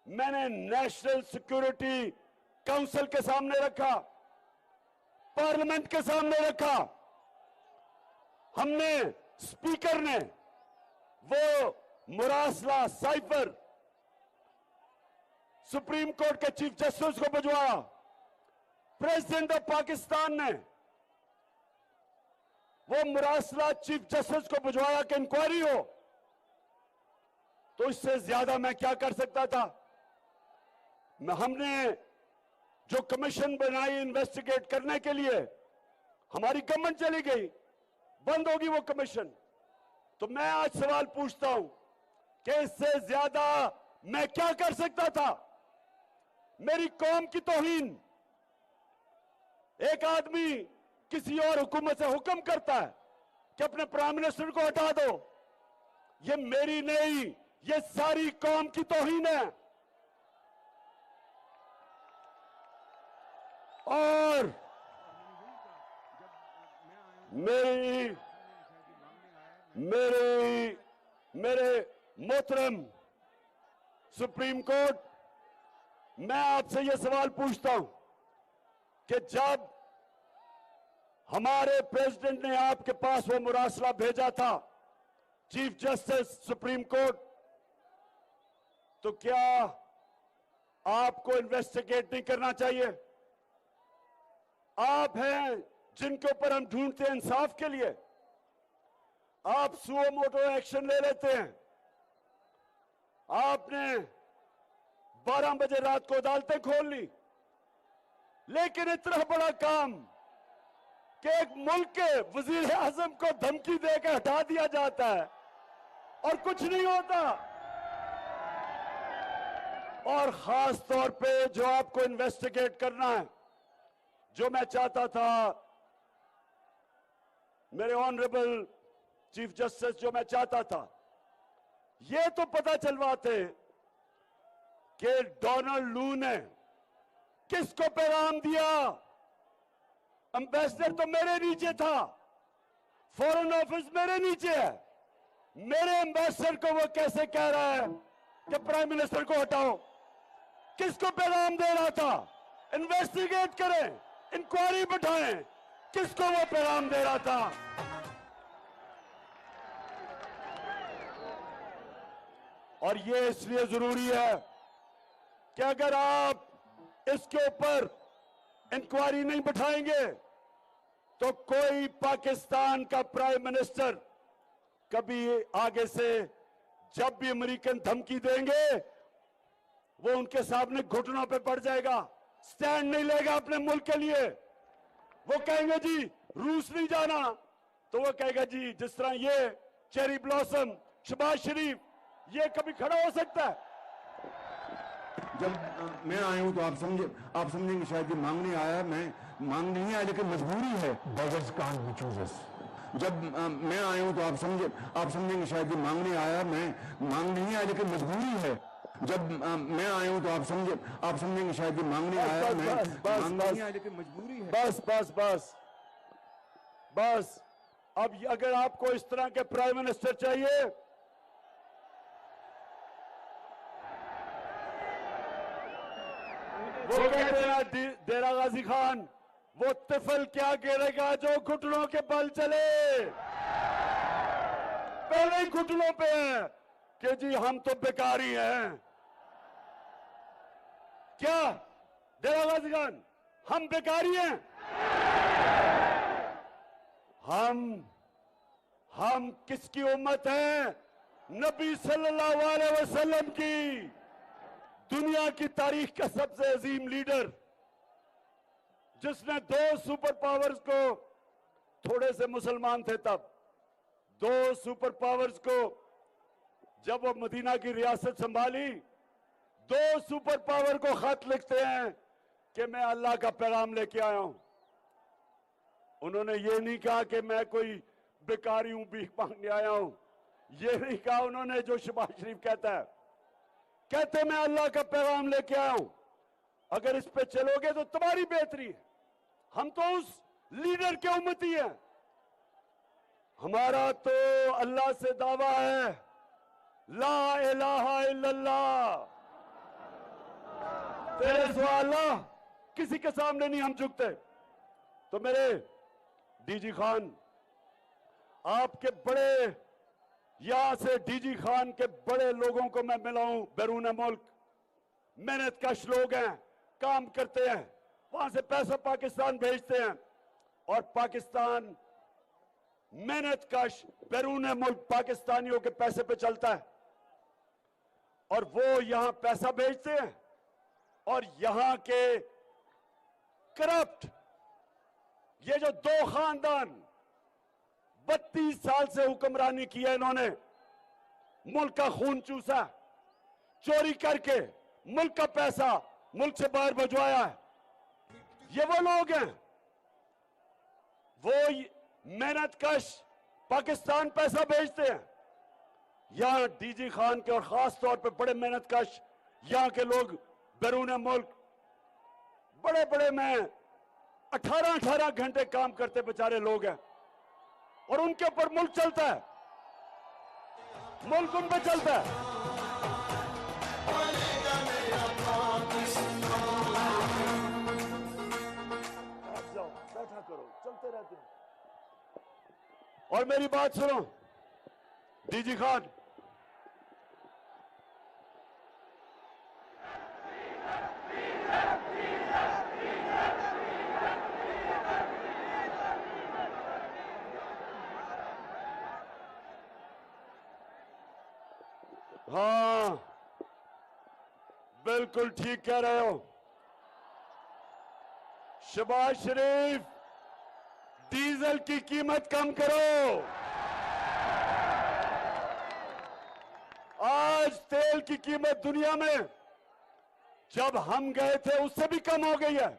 Speaker 8: मैंने नेशनल सिक्योरिटी काउंसिल के सामने रखा, पार्लियामेंट के सामने रखा। हमने स्पीकर ने वो मुरासला साइफर सुप्रीम कोर्ट के चीफ जस्टिस को भिजवाया, प्रेसिडेंट ऑफ पाकिस्तान ने वो मुरासला चीफ जस्टिस को भिजवाया कि इंक्वायरी हो। तो इससे ज्यादा मैं क्या कर सकता था? हमने जो कमीशन बनाई इन्वेस्टिगेट करने के लिए, हमारी गवर्नमेंट चली गई, बंद होगी वो कमीशन। तो मैं आज सवाल पूछता हूं कि इससे ज्यादा मैं क्या कर सकता था? मेरी कौम की तौहीन, एक आदमी किसी और हुकूमत से हुक्म करता है कि अपने प्राइम मिनिस्टर को हटा दो, ये मेरी नहीं, ये सारी कौम की तौहीन है। और मेरे मोहतरम सुप्रीम कोर्ट, मैं आपसे यह सवाल पूछता हूं कि जब हमारे प्रेसिडेंट ने आपके पास वो मुरासला भेजा था चीफ जस्टिस सुप्रीम कोर्ट, तो क्या आपको इन्वेस्टिगेट नहीं करना चाहिए? आप हैं जिनके ऊपर हम ढूंढते हैं इंसाफ के लिए, आप सुओ मोटो एक्शन ले लेते हैं। आपने 12 बजे रात को अदालतें खोल ली, लेकिन इतना बड़ा काम कि एक मुल्क के वजीर आजम को धमकी देकर हटा दिया जाता है और कुछ नहीं होता। और खास तौर पे जो आपको इन्वेस्टिगेट करना है, जो मैं चाहता था मेरे ऑनरेबल चीफ जस्टिस, जो मैं चाहता था ये तो पता चलवाते कि डोनाल्ड लू ने किसको पैगाम दिया। एम्बेसडर तो मेरे नीचे था, फॉरेन ऑफिस मेरे नीचे है, मेरे एम्बेसडर को वो कैसे कह रहा है कि प्राइम मिनिस्टर को हटाओ? किसको पैगाम दे रहा था? इन्वेस्टिगेट करें, इंक्वायरी बिठाएं, किसको वो पैगाम दे रहा था? और ये इसलिए जरूरी है कि अगर आप इसके ऊपर इंक्वायरी नहीं बिठाएंगे तो कोई पाकिस्तान का प्राइम मिनिस्टर कभी आगे से जब भी अमेरिकन धमकी देंगे वो उनके सामने घुटनों पे पड़ जाएगा, स्टैंड नहीं लेगा अपने मुल्क के लिए। वो कहेंगे जी रूस नहीं जाना, तो वो कहेगा जी जिस तरह ये चेरी ब्लॉसम
Speaker 3: शहबाज शरीफ, ये कभी खड़ा हो सकता है?
Speaker 9: जब मैं आया हूं तो आप समझेंगे शायद ये मांगने आया, मैं मांग नहीं आया लेकिन मजबूरी है। beggars can't be choosers। जब मैं आया हूं तो आप समझेंगे शायद ये मांगने आया, मैं मांग नहीं आया लेकिन मजबूरी है। जब मैं आया हूं तो आप समझेंगे शायद ये मांगने आया, मैं मांग नहीं आया लेकिन मजबूरी है।
Speaker 3: बस बस बस बस। अब अगर आपको इस तरह के प्राइम मिनिस्टर चाहिए, वो कहते हैं डेरा गाजी खान, वो तिफल क्या गिरेगा जो घुटनों के बल चले। पहले ही घुटनों पे है कि जी हम तो बेकारी हैं। क्या डेरा गाजी खान, हम बेकारी हैं? हम किसकी उम्मत हैं? नबी सल्लल्लाहु अलैहि वसल्लम की। दुनिया की तारीख का सबसे अजीम लीडर, जिसने 2 सुपर पावर्स को, थोड़े से मुसलमान थे तब, 2 सुपर पावर्स को जब वो मदीना की रियासत संभाली, 2 सुपर पावर को खत लिखते हैं कि मैं अल्लाह का पैगाम लेके आया हूं। उन्होंने ये नहीं कहा कि मैं कोई बेकारी हूं, भीख मांगने आया हूं। ये नहीं कहा उन्होंने जो शहबाज शरीफ कहता है। कहते मैं अल्लाह का पैगाम लेके आया हूं, अगर इस पे चलोगे तो तुम्हारी बेहतरी है। हम तो उस लीडर के उम्मती हैं। हमारा तो अल्लाह से दावा है, ला इलाहा इल्लल्लाह, तेरे सिवा अल्लाह किसी के सामने नहीं हम झुकते। तो मेरे डीजी खान, आपके बड़े, यहां से डीजी खान के बड़े लोगों को मैं मिला हूं बैरून मुल्क। मेहनत कश लोग हैं, काम करते हैं, वहां से पैसा पाकिस्तान भेजते हैं और पाकिस्तान मेहनत कश बैरून मुल्क पाकिस्तानियों के पैसे पे चलता है और वो यहां पैसा भेजते हैं और यहां के करप्ट, ये जो 2 खानदान 32 साल से हुक्मरानी की है, इन्होंने मुल्क का खून चूसा, चोरी करके मुल्क का पैसा मुल्क से बाहर भिजवाया है। ये वो लोग हैं, वो मेहनत कश पाकिस्तान पैसा भेजते हैं। यहां डीजी खान के और खास तौर पे बड़े मेहनत कश यहां के लोग बैरून मुल्क बड़े बड़े में 18-18 घंटे काम करते बेचारे लोग हैं और उनके ऊपर मुल्क चलता है, मुल्क उन पे चलता है। जाओ, बैठा करो, चलते रहते हैं। और मेरी बात सुनो डीजी खान, हाँ बिल्कुल ठीक कह रहे हो शहबाज शरीफ, डीजल की कीमत कम करो। आज तेल की कीमत दुनिया में जब हम गए थे उससे भी कम हो गई है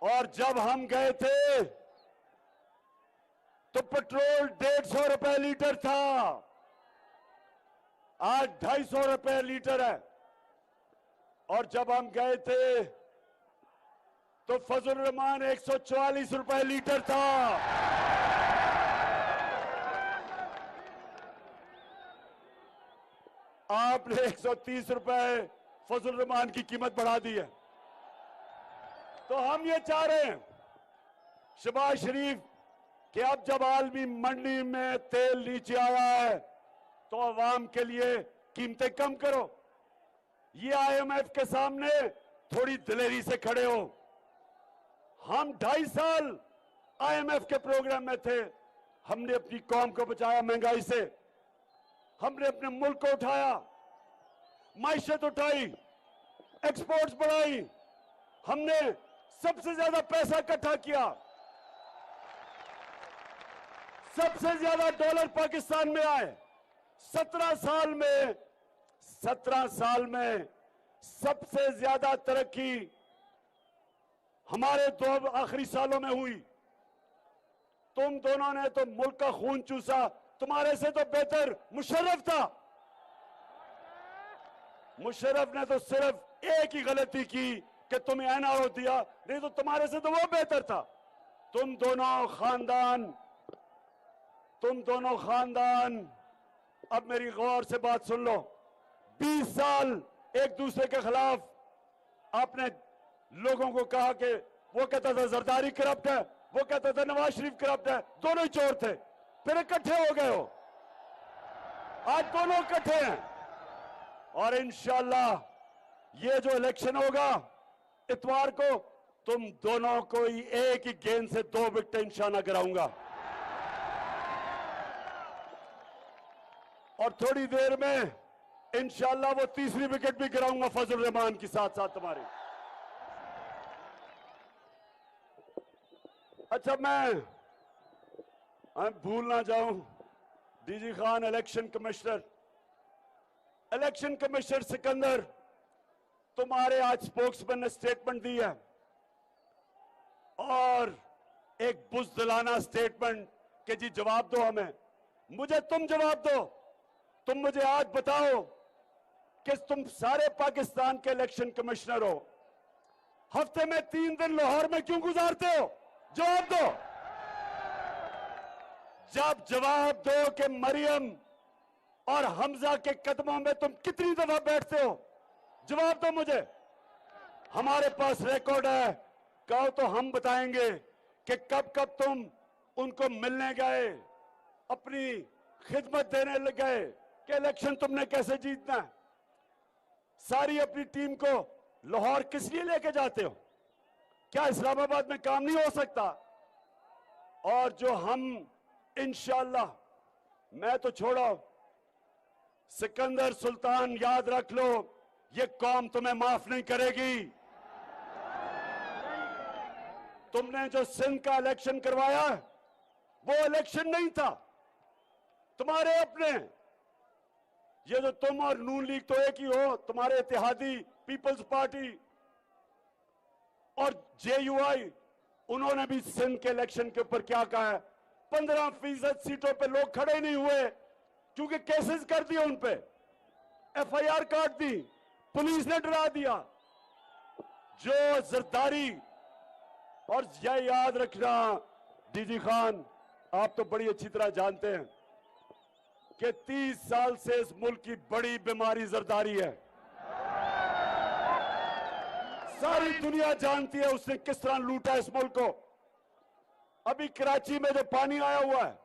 Speaker 3: और जब हम गए थे तो पेट्रोल 150 रुपए लीटर था, आज 250 रुपए लीटर है। और जब हम गए थे तो फजल रहमान 144 रुपए लीटर था। आपने 130 रुपए फजल रहमान की कीमत बढ़ा दी है। तो हम ये चाह रहे हैं शहबाज शरीफ कि अब जब आलमी मंडी में तेल नीचे आया है तो आवाम के लिए कीमतें कम करो। ये IMF के सामने थोड़ी दिलेरी से खड़े हो। हम 2.5 साल IMF के प्रोग्राम में थे, हमने अपनी कौम को बचाया महंगाई से, हमने अपने मुल्क को उठाया, माइशत उठाई, एक्सपोर्ट्स बढ़ाई, हमने सबसे ज्यादा पैसा इकट्ठा किया, सबसे ज्यादा डॉलर पाकिस्तान में आए,
Speaker 8: 17 साल में सबसे ज्यादा तरक्की हमारे 2 आखिरी सालों में हुई। तुम दोनों ने तो मुल्क का खून चूसा, तुम्हारे से तो बेहतर मुशर्रफ था। मुशर्रफ ने तो सिर्फ एक ही गलती की कि तुम्हें एनआरओ दिया, नहीं तो तुम्हारे से तो वो बेहतर था। तुम दोनों खानदान अब मेरी गौर से बात सुन लो। 20 साल एक दूसरे के खिलाफ आपने लोगों को कहा कि वो कहता था जरदारी करप्ट है, वो कहता था नवाज शरीफ करप्ट है, दोनों ही चोर थे। फिर इकट्ठे हो गए हो, आज दोनों इकट्ठे हैं। और इंशाअल्लाह ये जो इलेक्शन होगा इतवार को, तुम दोनों को ही एक ही गेंद से 2 विकेट इंशाअल्लाह कराऊंगा। और थोड़ी देर में इंशाअल्लाह वो 3री विकेट भी गिराऊंगा फजल रहमान के साथ साथ तुम्हारी। अच्छा, मैं भूल ना जाऊं, DG Khan election commissioner Sikandar, तुम्हारे आज स्पोक्समैन ने स्टेटमेंट दी है और एक बुज़दिलाना स्टेटमेंट कि जी जवाब दो हमें। मुझे तुम जवाब दो। तुम मुझे आज बताओ कि तुम सारे पाकिस्तान के इलेक्शन कमिश्नर हो, हफ्ते में 3 दिन लाहौर में क्यों गुजारते हो? जवाब दो। जब जवाब दो कि मरियम और हमजा के कदमों में तुम कितनी दफा बैठते हो? जवाब दो मुझे। हमारे पास रिकॉर्ड है, कहो तो हम बताएंगे कि कब कब तुम उनको मिलने गए, अपनी खिदमत देने लग गए कि इलेक्शन तुमने कैसे जीतना है। सारी अपनी टीम को लाहौर किस लिए लेके जाते हो? क्या इस्लामाबाद में काम नहीं हो सकता? और जो हम इंशाअल्लाह, मैं तो छोड़ो, सिकंदर सुल्तान याद रख लो, ये कौम तुम्हें माफ नहीं करेगी। तुमने जो सिंध का इलेक्शन करवाया वो इलेक्शन नहीं था, तुम्हारे अपने। ये जो तुम और नून लीग तो एक ही हो, तुम्हारे इत्तेहादी पीपल्स पार्टी और जेयूआई, उन्होंने भी सिंध के इलेक्शन के ऊपर क्या कहा है? 15% सीटों पे लोग खड़े नहीं हुए क्योंकि केसेस कर दिए, उन पे एफआईआर काट दी, पुलिस ने डरा दिया। जो जरदारी, और यह याद रखना डीजी खान, आप तो बड़ी अच्छी तरह जानते हैं कि 30 साल से इस मुल्क की बड़ी बीमारी जरदारी है। सारी दुनिया जानती है उसने किस तरह लूटा इस मुल्क को। अभी कराची में जो पानी आया हुआ है,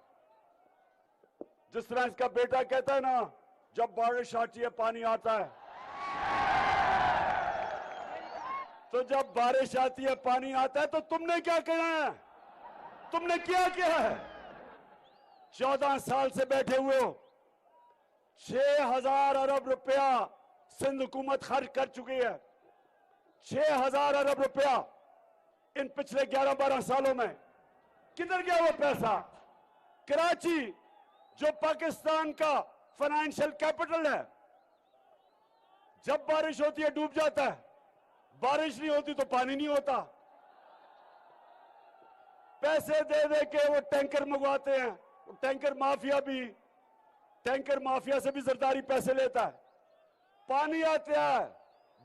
Speaker 8: जिस तरह इसका बेटा कहता है ना, जब बारिश आती है पानी आता है, तो जब बारिश आती है पानी आता है, तो तुमने क्या किया है? तुमने क्या है? 14 साल से बैठे हुए हो। 6000 अरब रुपया सिंध हुकूमत खर्च कर चुकी है। 6000 अरब रुपया इन पिछले 11-12 सालों में। किधर गया वो पैसा? कराची जो पाकिस्तान का फाइनेंशियल कैपिटल है, जब बारिश होती है डूब जाता है, बारिश नहीं होती तो पानी नहीं होता। पैसे दे दे के वो टैंकर मंगवाते हैं। टैंकर माफिया से भी जरदारी पैसे लेता है। पानी आता है,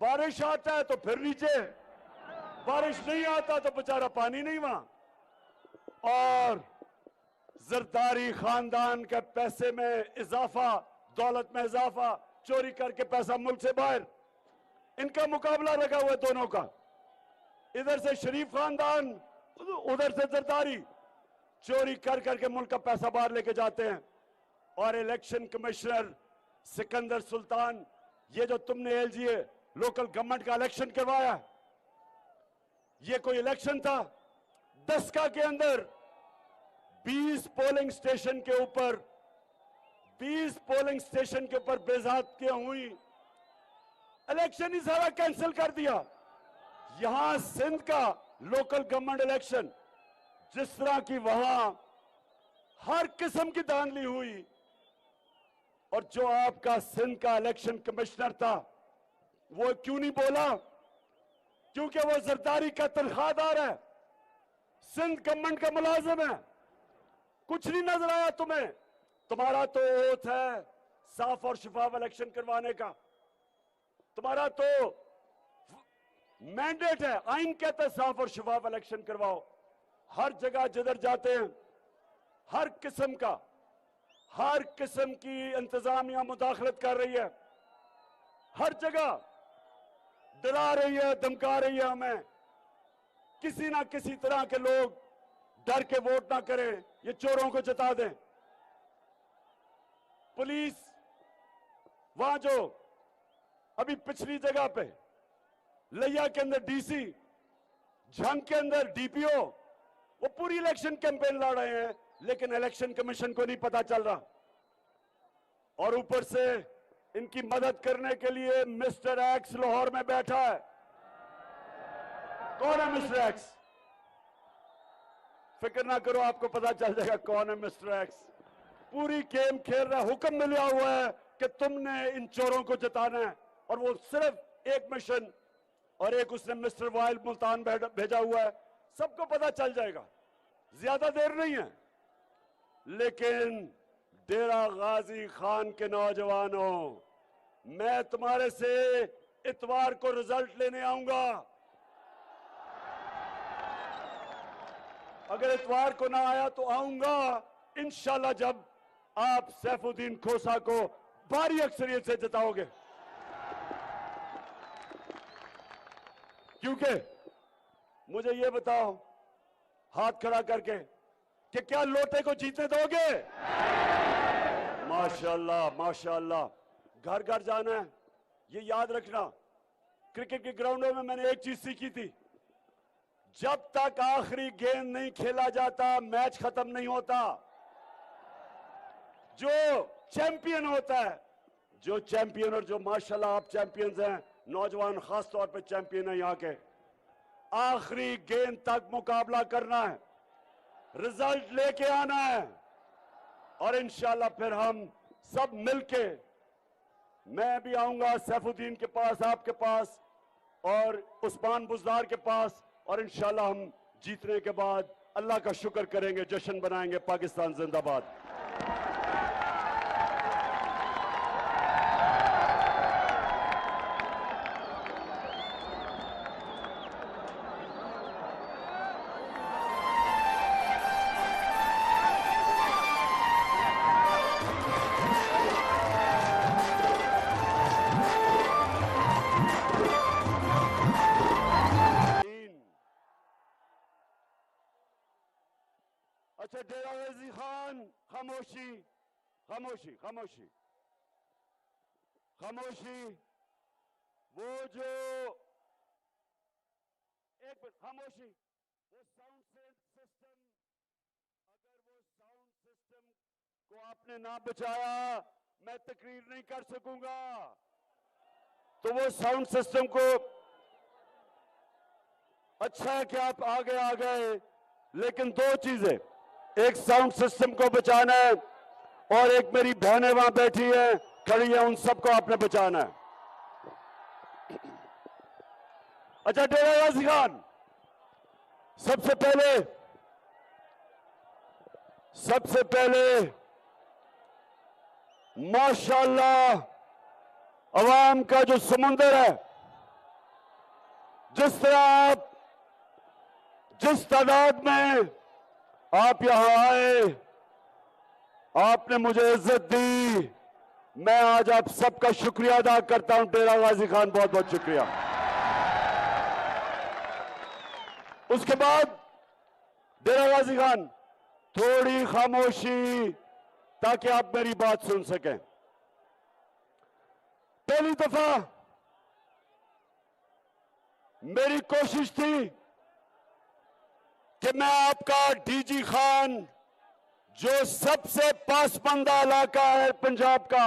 Speaker 8: बारिश आता है तो फिर नीचे, बारिश नहीं आता तो बेचारा पानी नहीं वहां। और जरदारी खानदान के पैसे में इजाफा, दौलत में इजाफा, चोरी करके पैसा मुल्क से बाहर, इनका मुकाबला लगा हुआ है दोनों का। इधर से शरीफ खानदान, उधर से जरदारी, चोरी कर करके मुल्क का पैसा बाहर लेके जाते हैं। और इलेक्शन कमिश्नर सिकंदर सुल्तान, ये जो तुमने एलजीए लोकल गवर्नमेंट का इलेक्शन करवाया, ये कोई इलेक्शन था? 10 के अंदर 20 पोलिंग स्टेशन के ऊपर बेजातियां हुई, इलेक्शन ही सारा कैंसिल कर दिया। यहां सिंध का लोकल गवर्नमेंट इलेक्शन, जिस तरह की वहां हर किस्म की धांधली हुई, और जो आपका सिंध का इलेक्शन कमिश्नर था वो क्यों नहीं बोला? क्योंकि वो जरदारी का तनख्वाहदार है, सिंध गवर्नमेंट का मुलाजिम है। कुछ नहीं नजर आया तुम्हें? तुम्हारा तो ओथ है साफ और शफाफ इलेक्शन करवाने का, तुम्हारा तो मैंडेट है, आइन कहता है साफ और शफाफ इलेक्शन करवाओ। हर जगह जिधर जाते हैं हर किस्म की इंतजामिया मुदाखलत कर रही है, हर जगह डरा रही है, धमका रही है हमें। किसी ना किसी तरह के लोग डर के वोट ना करें, ये चोरों को जता दें। पुलिस वहां जो अभी पिछली जगह पे लिया के अंदर डीसी, झंग के अंदर डीपीओ, वो पूरी इलेक्शन कैंपेन लड़ रहे हैं, लेकिन इलेक्शन कमीशन को नहीं पता चल रहा। और ऊपर से इनकी मदद करने के लिए मिस्टर एक्स लाहौर में बैठा है। कौन है मिस्टर एक्स? फिक्र ना करो, आपको पता चल जाएगा कौन है मिस्टर एक्स। पूरी गेम खेल रहा है, हुक्म मिला हुआ है कि तुमने इन चोरों को जताना है, और वो सिर्फ एक मिशन, और एक उसने मिस्टर वाइल मुल्तान भेजा हुआ है। सबको पता चल जाएगा, ज्यादा देर नहीं है। लेकिन डेरा गाजी खान के नौजवानों, मैं तुम्हारे से इतवार को रिजल्ट लेने आऊंगा। अगर इतवार को ना आया तो आऊंगा इंशाल्लाह, जब आप सैफुद्दीन खोसा को भारी अक्सरियत से जिताओगे। क्योंकि मुझे ये बताओ हाथ खड़ा करके कि क्या लोटे को जीतने दोगे? माशाल्लाह माशाल्लाह। घर घर जाना है, ये याद रखना। क्रिकेट के ग्राउंडों में मैंने एक चीज सीखी थी, जब तक आखिरी गेंद नहीं खेला जाता मैच खत्म नहीं होता। जो चैंपियन होता है, जो चैंपियन, और जो माशाल्लाह आप चैंपियंस हैं, नौजवान खास तौर पे चैंपियन है यहाँ के, आखिरी गेंद तक मुकाबला करना है, रिजल्ट लेके आना है, और इंशाल्लाह फिर हम सब मिलके, मैं भी आऊंगा सैफुद्दीन के पास, आपके पास, और उस्मान बुज़दार के पास, और इंशाल्लाह हम जीतने के बाद अल्लाह का शुक्र करेंगे, जश्न बनाएंगे। पाकिस्तान जिंदाबाद। अच्छा, डेरा गाजी खान, खामोशी खामोशी खामोशी खामोशी। वो जो एक मिनट खामोशी, वो साउंड सिस्टम, अगर वो साउंड सिस्टम को आपने ना बचाया मैं तकरीर नहीं कर सकूंगा। तो वो साउंड सिस्टम को, अच्छा है कि आप आगे आ गए, लेकिन दो चीजें, एक साउंड सिस्टम को बचाना है, और एक मेरी बहनें वहां बैठी है, खड़ी है, उन सबको आपने बचाना है। अच्छा, डेरा गाजी खान, सबसे पहले माशाल्लाह अवाम का जो समुंदर है, जिस तरह आप, जिस तादाद में आप यहां आए, आपने मुझे इज्जत दी, मैं आज आप सबका शुक्रिया अदा करता हूं। डेरा गाजी खान, बहुत बहुत शुक्रिया। उसके बाद डेरा गाजी खान, थोड़ी खामोशी ताकि आप मेरी बात सुन सकें। पहली दफा मेरी कोशिश थी कि मैं आपका डीजी खान, जो सबसे पासमानदा इलाका है पंजाब का,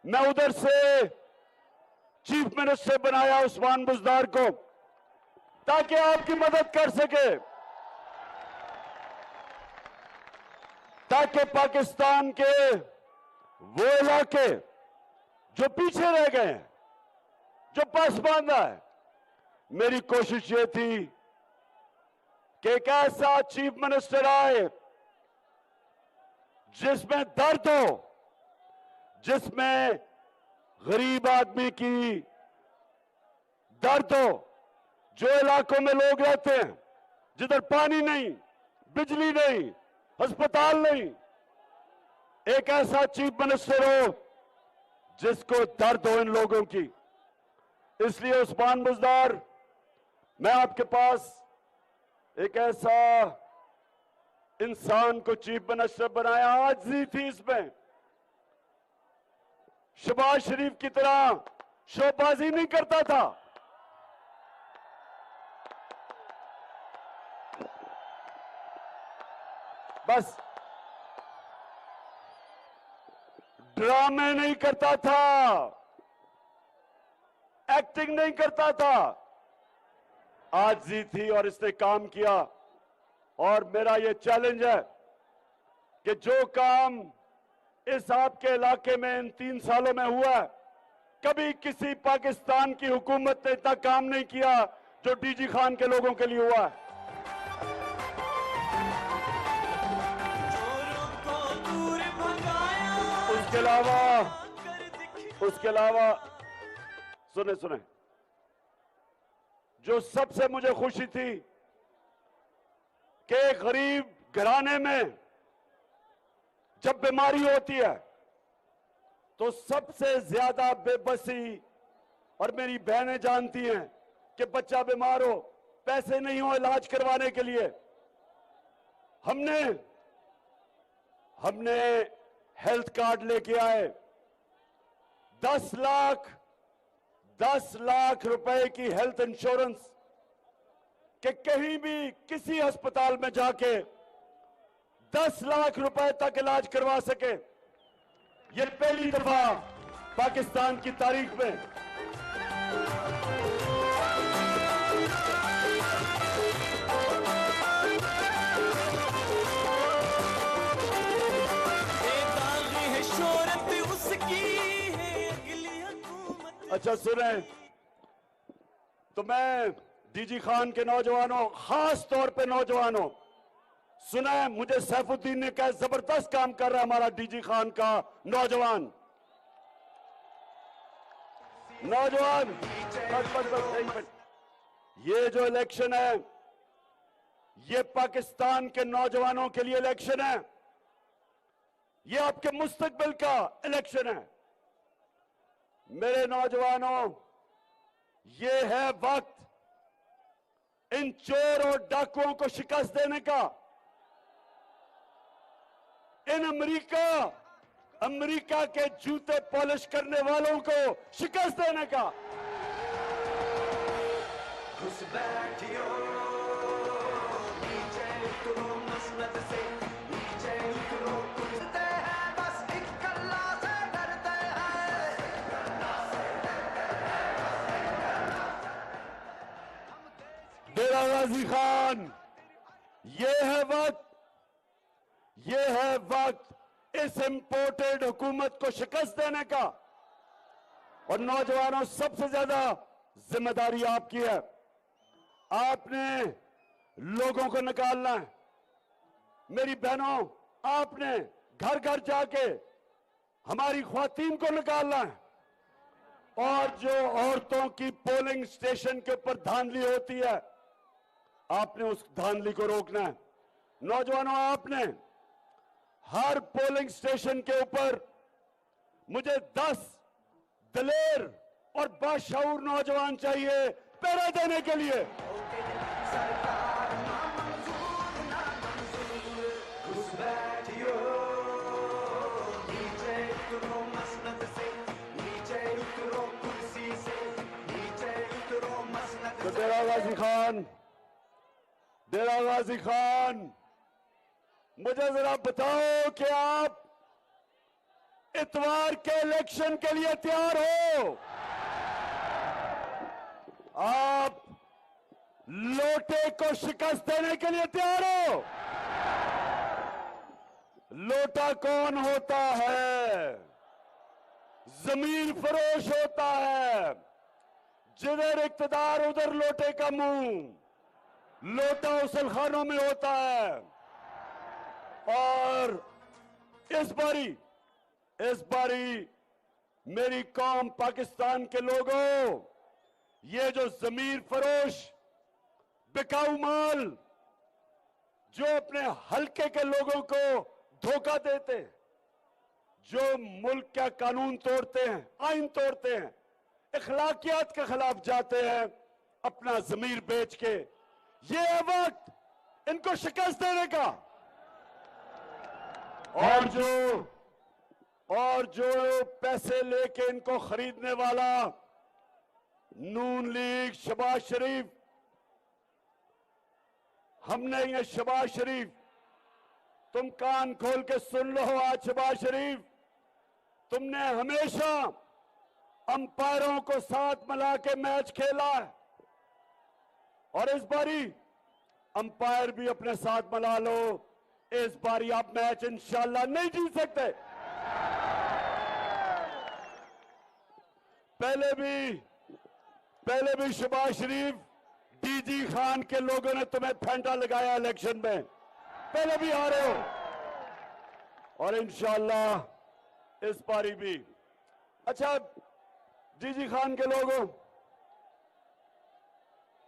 Speaker 8: मैं उधर से चीफ मिनिस्टर बनाया उस्मान बुज़दार को, ताकि आपकी मदद कर सके, ताकि पाकिस्तान के
Speaker 11: वो इलाके जो पीछे रह गए हैं, जो पसमानदा है, मेरी कोशिश ये थी कि एक ऐसा चीफ मिनिस्टर आए जिसमें दर्द हो, जिसमें गरीब आदमी की दर्द हो, जो इलाकों में लोग रहते हैं जिधर पानी नहीं, बिजली नहीं, अस्पताल नहीं, एक ऐसा चीफ मिनिस्टर हो जिसको दर्द हो इन लोगों की। इसलिए उस्मान बुज़दार, मैं आपके पास एक ऐसा इंसान को चीफ मिनिस्टर बनाया। आजिज़ी थी इसमें, शहबाज शरीफ की तरह शोबाजी नहीं करता था। बस ड्रामे नहीं करता था, एक्टिंग नहीं करता था, आजिज़ी थी और इसने काम किया। और मेरा ये चैलेंज है कि जो काम इस आपके इलाके में इन 3 सालों में हुआ है, कभी किसी पाकिस्तान की हुकूमत ने इतना काम नहीं किया जो डीजी खान के लोगों के लिए हुआ है। उसके अलावा सुने, जो सबसे मुझे खुशी थी कि गरीब घराने में जब बीमारी होती है तो सबसे ज्यादा बेबसी, और मेरी बहनें जानती हैं कि बच्चा बीमार हो, पैसे नहीं हो इलाज करवाने के लिए, हमने हेल्थ कार्ड लेके आए। 10 लाख रुपए की हेल्थ इंश्योरेंस कि कहीं भी किसी अस्पताल में जाके 10 लाख रुपए तक इलाज करवा सके। ये पहली दफा पाकिस्तान की तारीख में। अच्छा सुने, तो मैं डीजी खान के नौजवानों, खास तौर पे नौजवानों, सुना है मुझे सैफुद्दीन ने कहा जबरदस्त काम कर रहा है हमारा डीजी खान का नौजवान। बस, ये जो इलेक्शन है ये पाकिस्तान के नौजवानों के लिए इलेक्शन है, ये आपके मुस्तकबिल का इलेक्शन है। मेरे नौजवानों, ये है वक्त इन चोर और डाकुओं को शिकस्त देने का, इन अमेरिका के जूते पॉलिश करने वालों को शिकस्त देने का।
Speaker 2: घुस बैठियो नीचे उतरो मसनद से, नीचे उतरो कुर्ते हैं बस एक अल्लाह से डरते हैं।
Speaker 11: डेरा गाजी खान, ये है वक्त इस इंपोर्टेड हुकूमत को शिकस्त देने का। और नौजवानों, सबसे ज्यादा जिम्मेदारी आपकी है। आपने लोगों को निकालना है। मेरी बहनों, आपने घर घर जाके हमारी ख्वातीन को निकालना है। और जो औरतों की पोलिंग स्टेशन के ऊपर धांधली होती है, आपने उस धांधली को रोकना है। नौजवानों, आपने हर पोलिंग स्टेशन के ऊपर मुझे 10 दलेर और बाशऊर नौजवान चाहिए पहरा देने के लिए।
Speaker 2: घुस बैठियो नीचे उतरो मसनद से, नीचे उतरो कुर्सी से, नीचे उतरो मसनद से।
Speaker 11: डेरा गाजी खान, मुझे जरा बताओ कि आप इतवार के इलेक्शन के लिए तैयार हो? आप लोटे को शिकस्त देने के लिए तैयार हो? लोटा कौन होता है? जमीन फरोश होता है। जिधर इक्तदार उधर लोटे का मुंह, लोटा उसलखानों में होता है। और इस बारी मेरी कौम पाकिस्तान के लोगों, ये जो जमीन फरोश बिकाऊ माल जो अपने हलके के लोगों को धोखा देते हैं, जो मुल्क का कानून तोड़ते हैं, आइन तोड़ते हैं, अखलाकियात के खिलाफ जाते हैं अपना जमीर बेच के, ये है वक्त इनको शिकस्त देने का। और जो पैसे लेके इनको खरीदने वाला नून लीग, शहबाज शरीफ, हमने ये शहबाज शरीफ, तुम कान खोल के सुन लो आज शहबाज शरीफ, तुमने हमेशा अंपायरों को साथ मिला के मैच खेला है और इस बारी अंपायर भी अपने साथ मिला लो। इस बारी आप मैच इंशाल्लाह नहीं जीत सकते। पहले भी शहबाज शरीफ, डीजी खान के लोगों ने तुम्हें फेंटा लगाया इलेक्शन में, पहले भी हारे हो और इंशाल्लाह इस बारी भी। अच्छा डीजी खान के लोगों,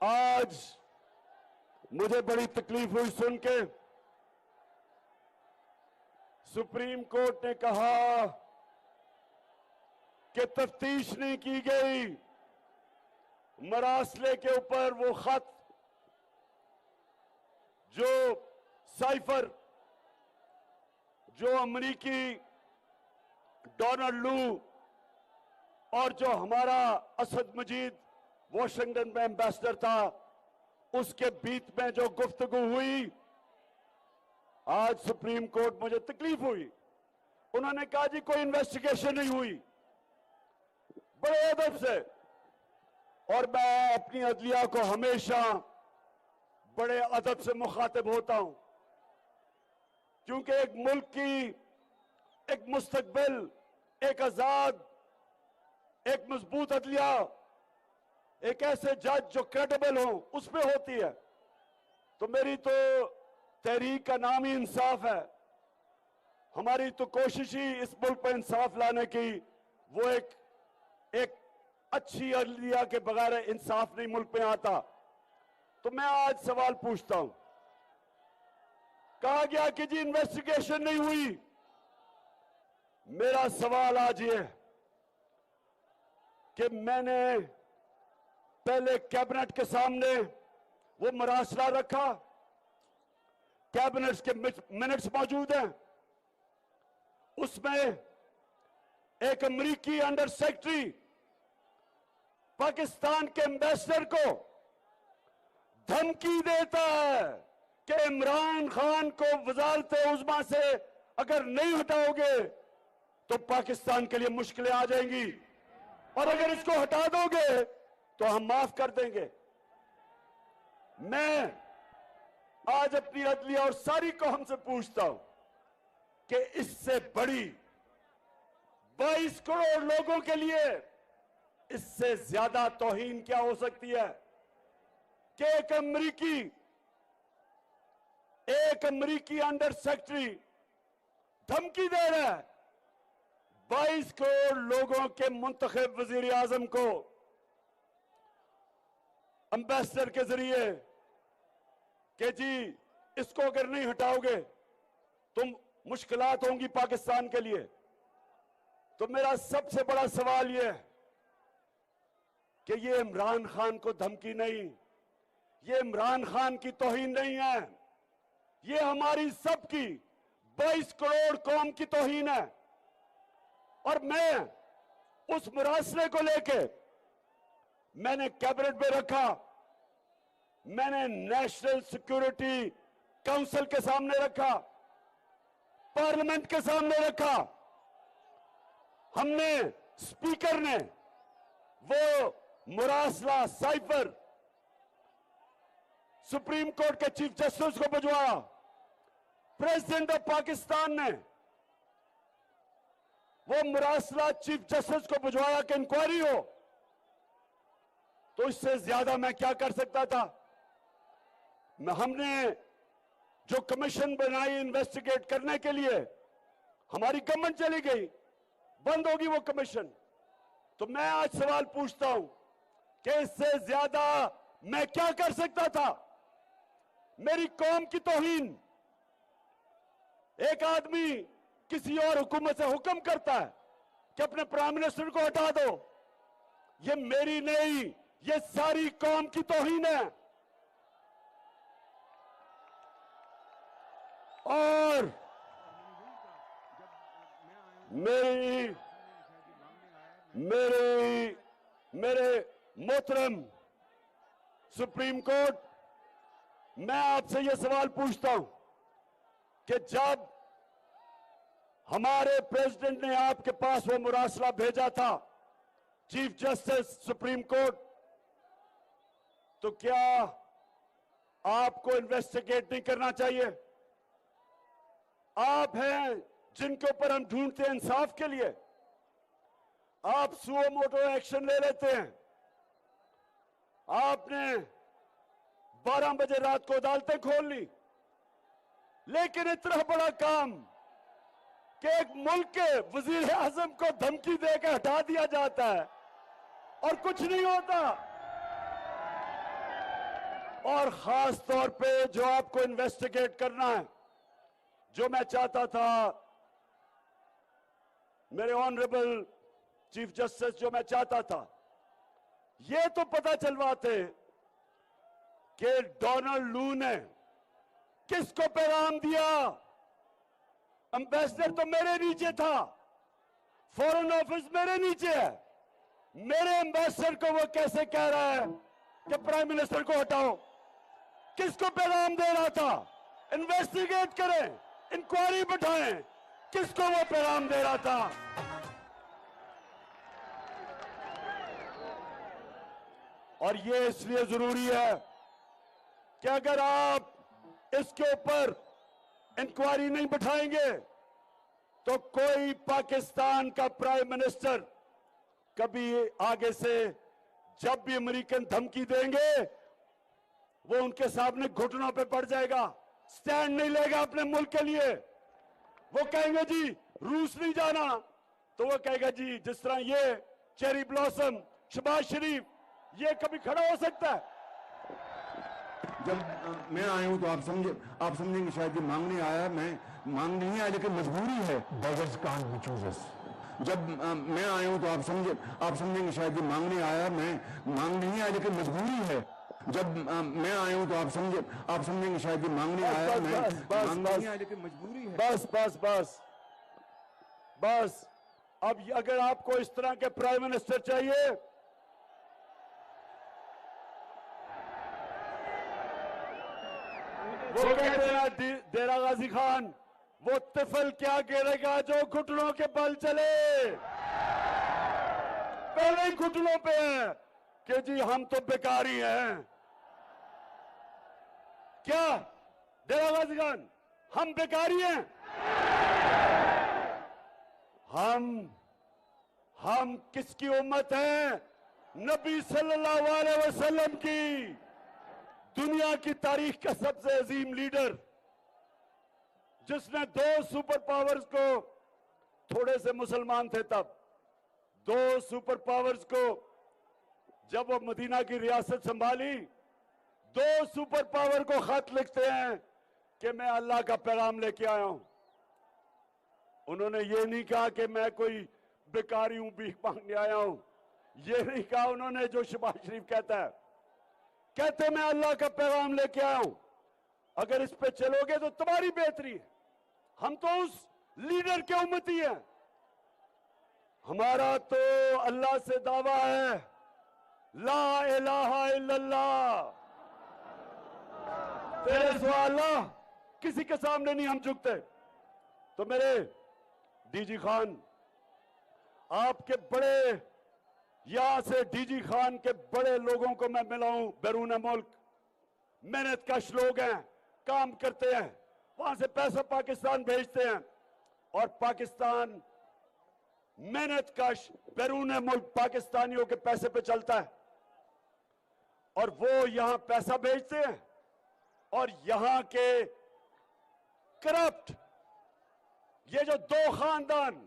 Speaker 11: आज मुझे बड़ी तकलीफ हुई सुन के, सुप्रीम कोर्ट ने कहा कि तफ्तीश नहीं की गई मरासले के ऊपर। वो खत जो साइफर, जो अमेरिकी डोनाल्ड लू और जो हमारा असद मजीद वॉशिंगटन में एम्बेसडर था, उसके बीच में जो गुफ्तगू हुई, आज सुप्रीम कोर्ट, मुझे तकलीफ हुई। उन्होंने कहा जी कोई इन्वेस्टिगेशन नहीं हुई, बड़े अदब से। और मैं अपनी अदलिया को हमेशा बड़े अदब से मुखातिब होता हूं, क्योंकि एक मुल्क की एक मुस्तकबिल, एक आजाद, एक मजबूत अदलिया, एक ऐसे जज जो क्रेडिबल हो, उसमें होती है। तो मेरी तो तहरीक का नाम ही इंसाफ है। हमारी तो कोशिश ही इस मुल्क पर इंसाफ लाने की, वो एक अच्छी अदलिया के बगैर इंसाफ नहीं मुल्क में आता। तो मैं आज सवाल पूछता हूं, कहा गया कि जी इन्वेस्टिगेशन नहीं हुई। मेरा सवाल आज ये है कि मैंने पहले कैबिनेट के सामने वो मरासला रखा, कैबिनेट के मिनट्स मौजूद हैं, उसमें एक अमेरिकी अंडर सेक्रेटरी पाकिस्तान के एम्बेसडर को धमकी देता है कि इमरान खान को वजारत उज़्मा से अगर नहीं हटाओगे तो पाकिस्तान के लिए मुश्किलें आ जाएंगी, और अगर इसको हटा दोगे तो हम माफ कर देंगे। मैं आज अपनी अदलिया और सारी कौम से पूछता हूं कि इससे बड़ी 22 करोड़ लोगों के लिए इससे ज्यादा तौहीन क्या हो सकती है कि एक अमेरिकी अंडर सेक्रेटरी धमकी दे रहा है 22 करोड़ लोगों के मुंतखब वजीर आजम को एम्बेसडर के जरिए कि जी इसको अगर नहीं हटाओगे तो मुश्किलात होंगी पाकिस्तान के लिए। तो मेरा सबसे बड़ा सवाल यह है कि ये इमरान खान को धमकी नहीं, ये इमरान खान की तौहीन नहीं है, ये हमारी सबकी 22 करोड़ कौम की तौहीन है। और मैं उस मुरासले को लेके मैंने कैबिनेट में रखा, मैंने नेशनल सिक्योरिटी काउंसिल के सामने रखा, पार्लियामेंट के सामने रखा। हमने स्पीकर ने वो मुरासला साइफर सुप्रीम कोर्ट के चीफ जस्टिस को भिजवाया, प्रेसिडेंट ऑफ पाकिस्तान ने वो मुरासला चीफ जस्टिस को भिजवाया कि इंक्वायरी हो, तो इससे ज्यादा मैं क्या कर सकता था? हमने जो कमीशन बनाई इन्वेस्टिगेट करने के लिए, हमारी गवर्नमेंट चली गई, बंद होगी वो कमीशन। तो मैं आज सवाल पूछता हूं कि इससे ज्यादा मैं क्या कर सकता था? मेरी कौम की तौहीन। एक आदमी किसी और हुकूमत से हुक्म करता है कि अपने प्राइम मिनिस्टर को हटा दो, ये मेरी नहीं, ये सारी कौम की तौहीन है। और मेरे मोहतरम सुप्रीम कोर्ट, मैं आपसे यह सवाल पूछता हूं कि जब हमारे प्रेसिडेंट ने आपके पास वो मुरासला भेजा था चीफ जस्टिस सुप्रीम कोर्ट, तो क्या आपको इन्वेस्टिगेट नहीं करना चाहिए? आप हैं जिनके ऊपर हम ढूंढते हैं इंसाफ के लिए, आप सुओ मोटो एक्शन ले लेते हैं। आपने 12 बजे रात को अदालतें खोल ली, लेकिन इतना बड़ा काम कि एक मुल्क के वजीर आजम को धमकी देकर हटा दिया जाता है और कुछ नहीं होता। और खास तौर पे जो आपको इन्वेस्टिगेट करना है, जो मैं चाहता था मेरे ऑनरेबल चीफ जस्टिस, जो मैं चाहता था ये तो पता चलवाते कि डोनाल्ड लू ने किसको पैगाम दिया। एम्बेसडर तो मेरे नीचे था, फॉरेन ऑफिस मेरे नीचे है, मेरे एम्बेसडर को वो कैसे कह रहा है कि प्राइम मिनिस्टर को हटाओ? किसको पैगाम दे रहा था? इन्वेस्टिगेट करें, इंक्वायरी बैठाएं, किसको वो पैगाम दे रहा था? और ये इसलिए जरूरी है कि अगर आप इसके ऊपर इंक्वायरी नहीं बैठाएंगे तो कोई पाकिस्तान का प्राइम मिनिस्टर कभी आगे से जब भी अमेरिकन धमकी देंगे वो उनके सामने घुटनों पे पड़ जाएगा, स्टैंड नहीं लेगा अपने मुल्क के लिए। वो कहेंगे जी रूस नहीं जाना, तो वो कहेगा जी जिस तरह ये चेरी ब्लॉसम शहबाज शरीफ, ये कभी खड़ा हो सकता है?
Speaker 9: जब मैं आया हूं तो आप समझेंगे शायद ये मांगने आया, मैं मांग नहीं आया, लेकिन मजबूरी है। beggars can't be choosers। जब मैं आया हूं तो आप समझेंगे शायद ये मांगने आया, मैं मांग नहीं आया, लेकिन मजबूरी है। जब मैं आया हूं तो आप समझेंगे शायद ये मांगने आया, मैं मांग नहीं आया, लेकिन मजबूरी है।
Speaker 11: बस बस बस बस। अब अगर आपको इस तरह के प्राइम मिनिस्टर चाहिए, वो कहते हैं डेरा गाजी खान, वो तिफल क्या गिरेगा जो घुटनों के बल चले। पहले ही घुटनों पे है कि जी हम तो बेकारी हैं। क्या डेरा गाजी खान हम बेकारी हैं? हम किसकी उम्मत हैं? नबी सल्लल्लाहु अलैहि वसल्लम की, दुनिया की तारीख का सबसे अजीम लीडर, जिसने 2 सुपर पावर्स को, थोड़े से मुसलमान थे तब, 2 सुपर पावर्स को जब वो मदीना की रियासत संभाली, 2 सुपर पावर को खत लिखते हैं कि मैं अल्लाह का पैगाम लेके आया हूं। उन्होंने ये नहीं कहा कि मैं कोई बेकारी हूं, भीख मांगने आया हूं, ये नहीं कहा उन्होंने जो शहबाज शरीफ कहता है। कहते मैं अल्लाह का पैगाम लेके आया हूं, अगर इस पे चलोगे तो तुम्हारी बेहतरी है। हम तो उस लीडर के उम्मती हैं। हमारा तो अल्लाह से दावा है, ला इलाहा इल्लल्लाह, तेरे सिवा अल्लाह किसी के सामने नहीं हम झुकते। तो मेरे डीजी खान, आपके बड़े, यहां से डीजी खान के बड़े लोगों को मैं मिला हूं बैरून मुल्क, मेहनत कश लोग हैं, काम करते हैं, वहां से पैसा पाकिस्तान भेजते हैं और पाकिस्तान मेहनत कश बैरून मुल्क पाकिस्तानियों के पैसे पे चलता है और वो यहां पैसा भेजते हैं और यहां के करप्ट ये जो दो खानदान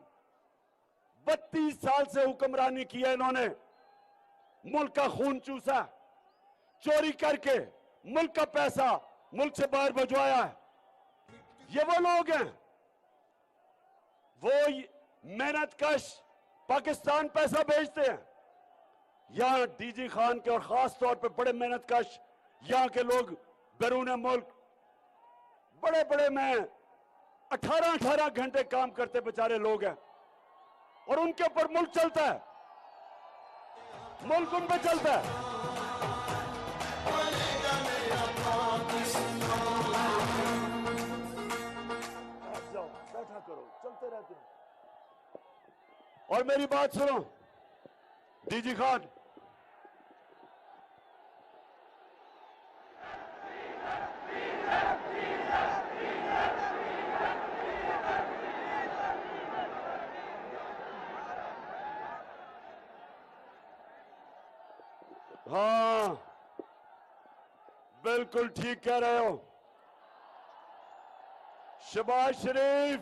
Speaker 11: 32 साल से हुक्मरानी की है, इन्होंने मुल्क का खून चूसा, चोरी करके मुल्क का पैसा मुल्क से बाहर भिजवाया है। ये वो लोग हैं, वो मेहनत कश पाकिस्तान पैसा भेजते हैं। यहां डीजी खान के और खास तौर पे बड़े मेहनत कश यहां के लोग बैरून मुल्क बड़े बड़े में 18-18 घंटे काम करते बेचारे लोग हैं और उनके ऊपर मुल्क चलता है, मुल्क उन पे चलता है। जाओ, बैठा करो, चलते रहते हैं। और मेरी बात सुनो डीजी खान, हाँ बिल्कुल ठीक कह रहे हो शहबाज शरीफ,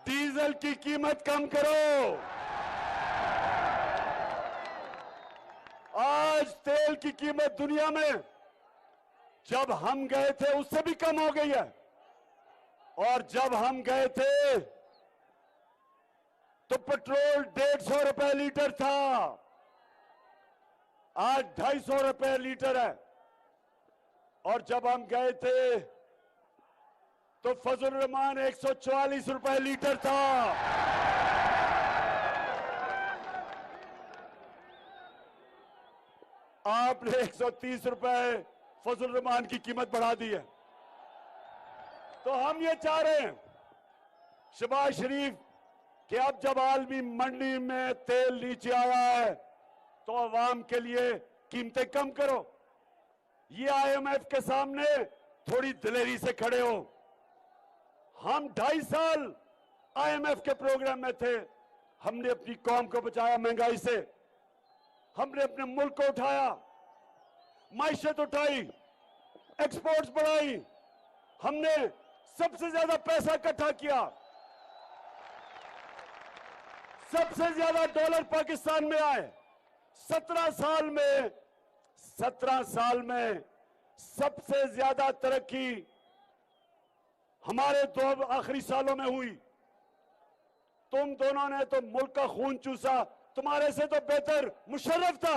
Speaker 11: डीजल की कीमत कम करो। आज तेल की कीमत दुनिया में जब हम गए थे उससे भी कम हो गई है और जब हम गए थे तो पेट्रोल 150 रुपए लीटर था, आज 250 रुपए लीटर है। और जब हम गए थे तो फजल रहमान 144 रुपए लीटर था। आपने 130 रुपए फजल रहमान की कीमत बढ़ा दी है। तो हम ये चाह रहे हैं शहबाज शरीफ कि अब जब आलमी मंडी में तेल नीचे आया है तो अवाम के लिए कीमतें कम करो। ये IMF के सामने थोड़ी दिलेरी से खड़े हो। हम 2.5 साल IMF के प्रोग्राम में थे, हमने अपनी कौम को बचाया महंगाई से, हमने अपने मुल्क को उठाया, माइशत उठाई, एक्सपोर्ट्स बढ़ाई, हमने सबसे ज्यादा पैसा इकट्ठा किया, सबसे ज्यादा डॉलर पाकिस्तान में आए। 17 साल में सबसे ज्यादा तरक्की हमारे 2 आखिरी सालों में हुई। तुम दोनों ने तो मुल्क का खून चूसा, तुम्हारे से तो बेहतर मुशर्रफ था।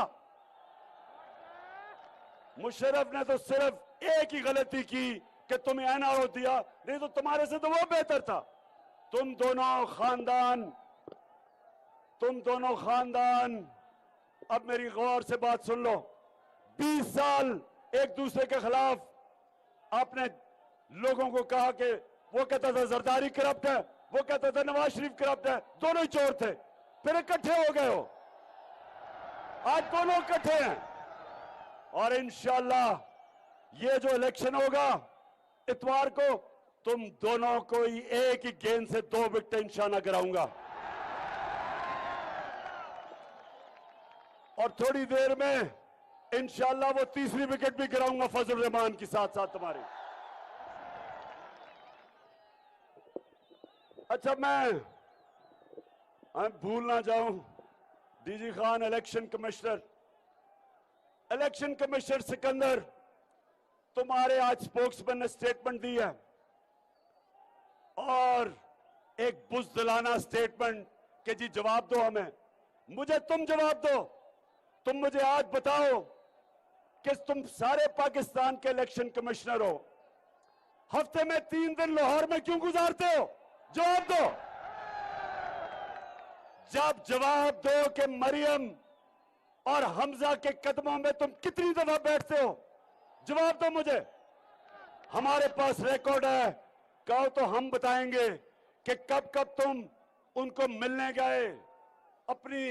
Speaker 11: मुशर्रफ ने तो सिर्फ एक ही गलती की कि तुम्हें NRO दिया, नहीं तो तुम्हारे से तो वो बेहतर था। तुम दोनों खानदान अब मेरी गौर से बात सुन लो। 20 साल एक दूसरे के खिलाफ आपने लोगों को कहा कि वो कहता था जरदारी करप्ट है, वो कहता था नवाज शरीफ करप्ट है, दोनों ही चोर थे। फिर इकट्ठे हो गए हो, आज दोनों इकट्ठे हैं और इंशाअल्लाह ये जो इलेक्शन होगा इतवार को, तुम दोनों को ही एक ही गेंद से 2 विकेट निशाना कराऊंगा और थोड़ी देर में इंशाअल्लाह वो 3री विकेट भी गिराऊंगा फजल रहमान के साथ साथ तुम्हारी। अच्छा, मैं भूल ना जाऊं, DG Khan election commissioner Sikandar, तुम्हारे आज स्पोक्समैन ने स्टेटमेंट दी है और एक बुज़दिलाना स्टेटमेंट कि जी जवाब दो हमें। मुझे तुम जवाब दो, तुम मुझे आज बताओ कि तुम सारे पाकिस्तान के इलेक्शन कमिश्नर हो, हफ्ते में 3 दिन लाहौर में क्यों गुजारते हो? जवाब दो। जब जवाब दो कि मरियम और हमजा के कदमों में तुम कितनी दफा बैठते हो, जवाब दो मुझे। हमारे पास रिकॉर्ड है, कहो तो हम बताएंगे कि कब कब तुम उनको मिलने गए, अपनी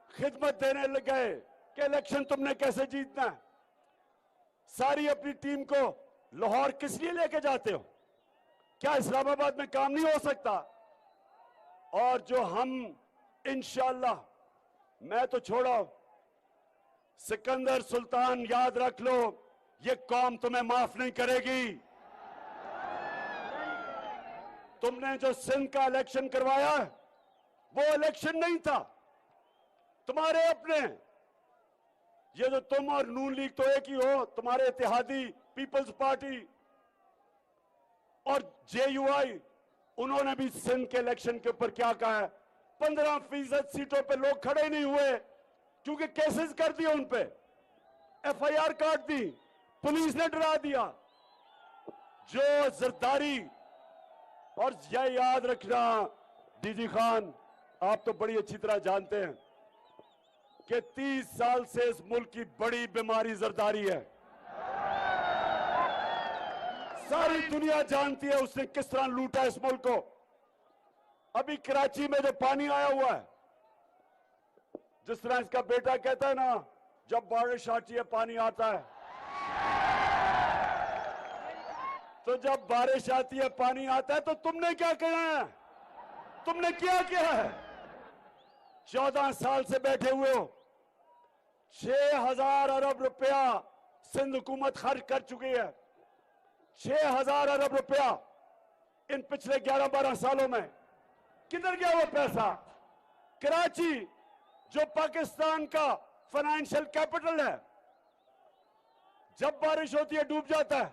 Speaker 11: खिदमत देने लग गए कि इलेक्शन तुमने कैसे जीतना है। सारी अपनी टीम को लाहौर किस लिए लेके जाते हो? क्या इस्लामाबाद में काम नहीं हो सकता? और जो हम इंशाअल्लाह, मैं तो छोड़ो, सिकंदर सुल्तान याद रख लो, ये कौम तुम्हें माफ नहीं करेगी। तुमने जो सिंध का इलेक्शन करवाया वो इलेक्शन नहीं था, तुम्हारे अपने। ये जो तुम और नून लीग तो एक ही हो, तुम्हारे इत्तेहादी पीपल्स पार्टी और जेयूआई, उन्होंने भी सिंध के इलेक्शन के ऊपर क्या कहा है, 15% सीटों पे लोग खड़े नहीं हुए क्योंकि केसेस कर दिए उन पे, एफआईआर काट दी, पुलिस ने डरा दिया। जो जरदारी, और यह याद रखना डीजी खान, आप तो बड़ी अच्छी तरह जानते हैं कि 30 साल से इस मुल्क की बड़ी बीमारी जरदारी है। सारी दुनिया जानती है उसने किस तरह लूटा इस मुल्क को। अभी कराची में जो पानी आया हुआ है, जिस तरह इसका बेटा कहता है ना, जब बारिश आती है पानी आता है, तो जब बारिश आती है पानी आता है, तो तुमने क्या किया है? तुमने क्या है? 14 साल से बैठे हुए हो, 6000 अरब रुपया सिंध हुकूमत खर्च कर चुकी है। 6000 अरब रुपया इन पिछले 11-12 सालों में किधर गया वो पैसा? कराची जो पाकिस्तान का फाइनेंशियल कैपिटल है, जब बारिश होती है डूब जाता है,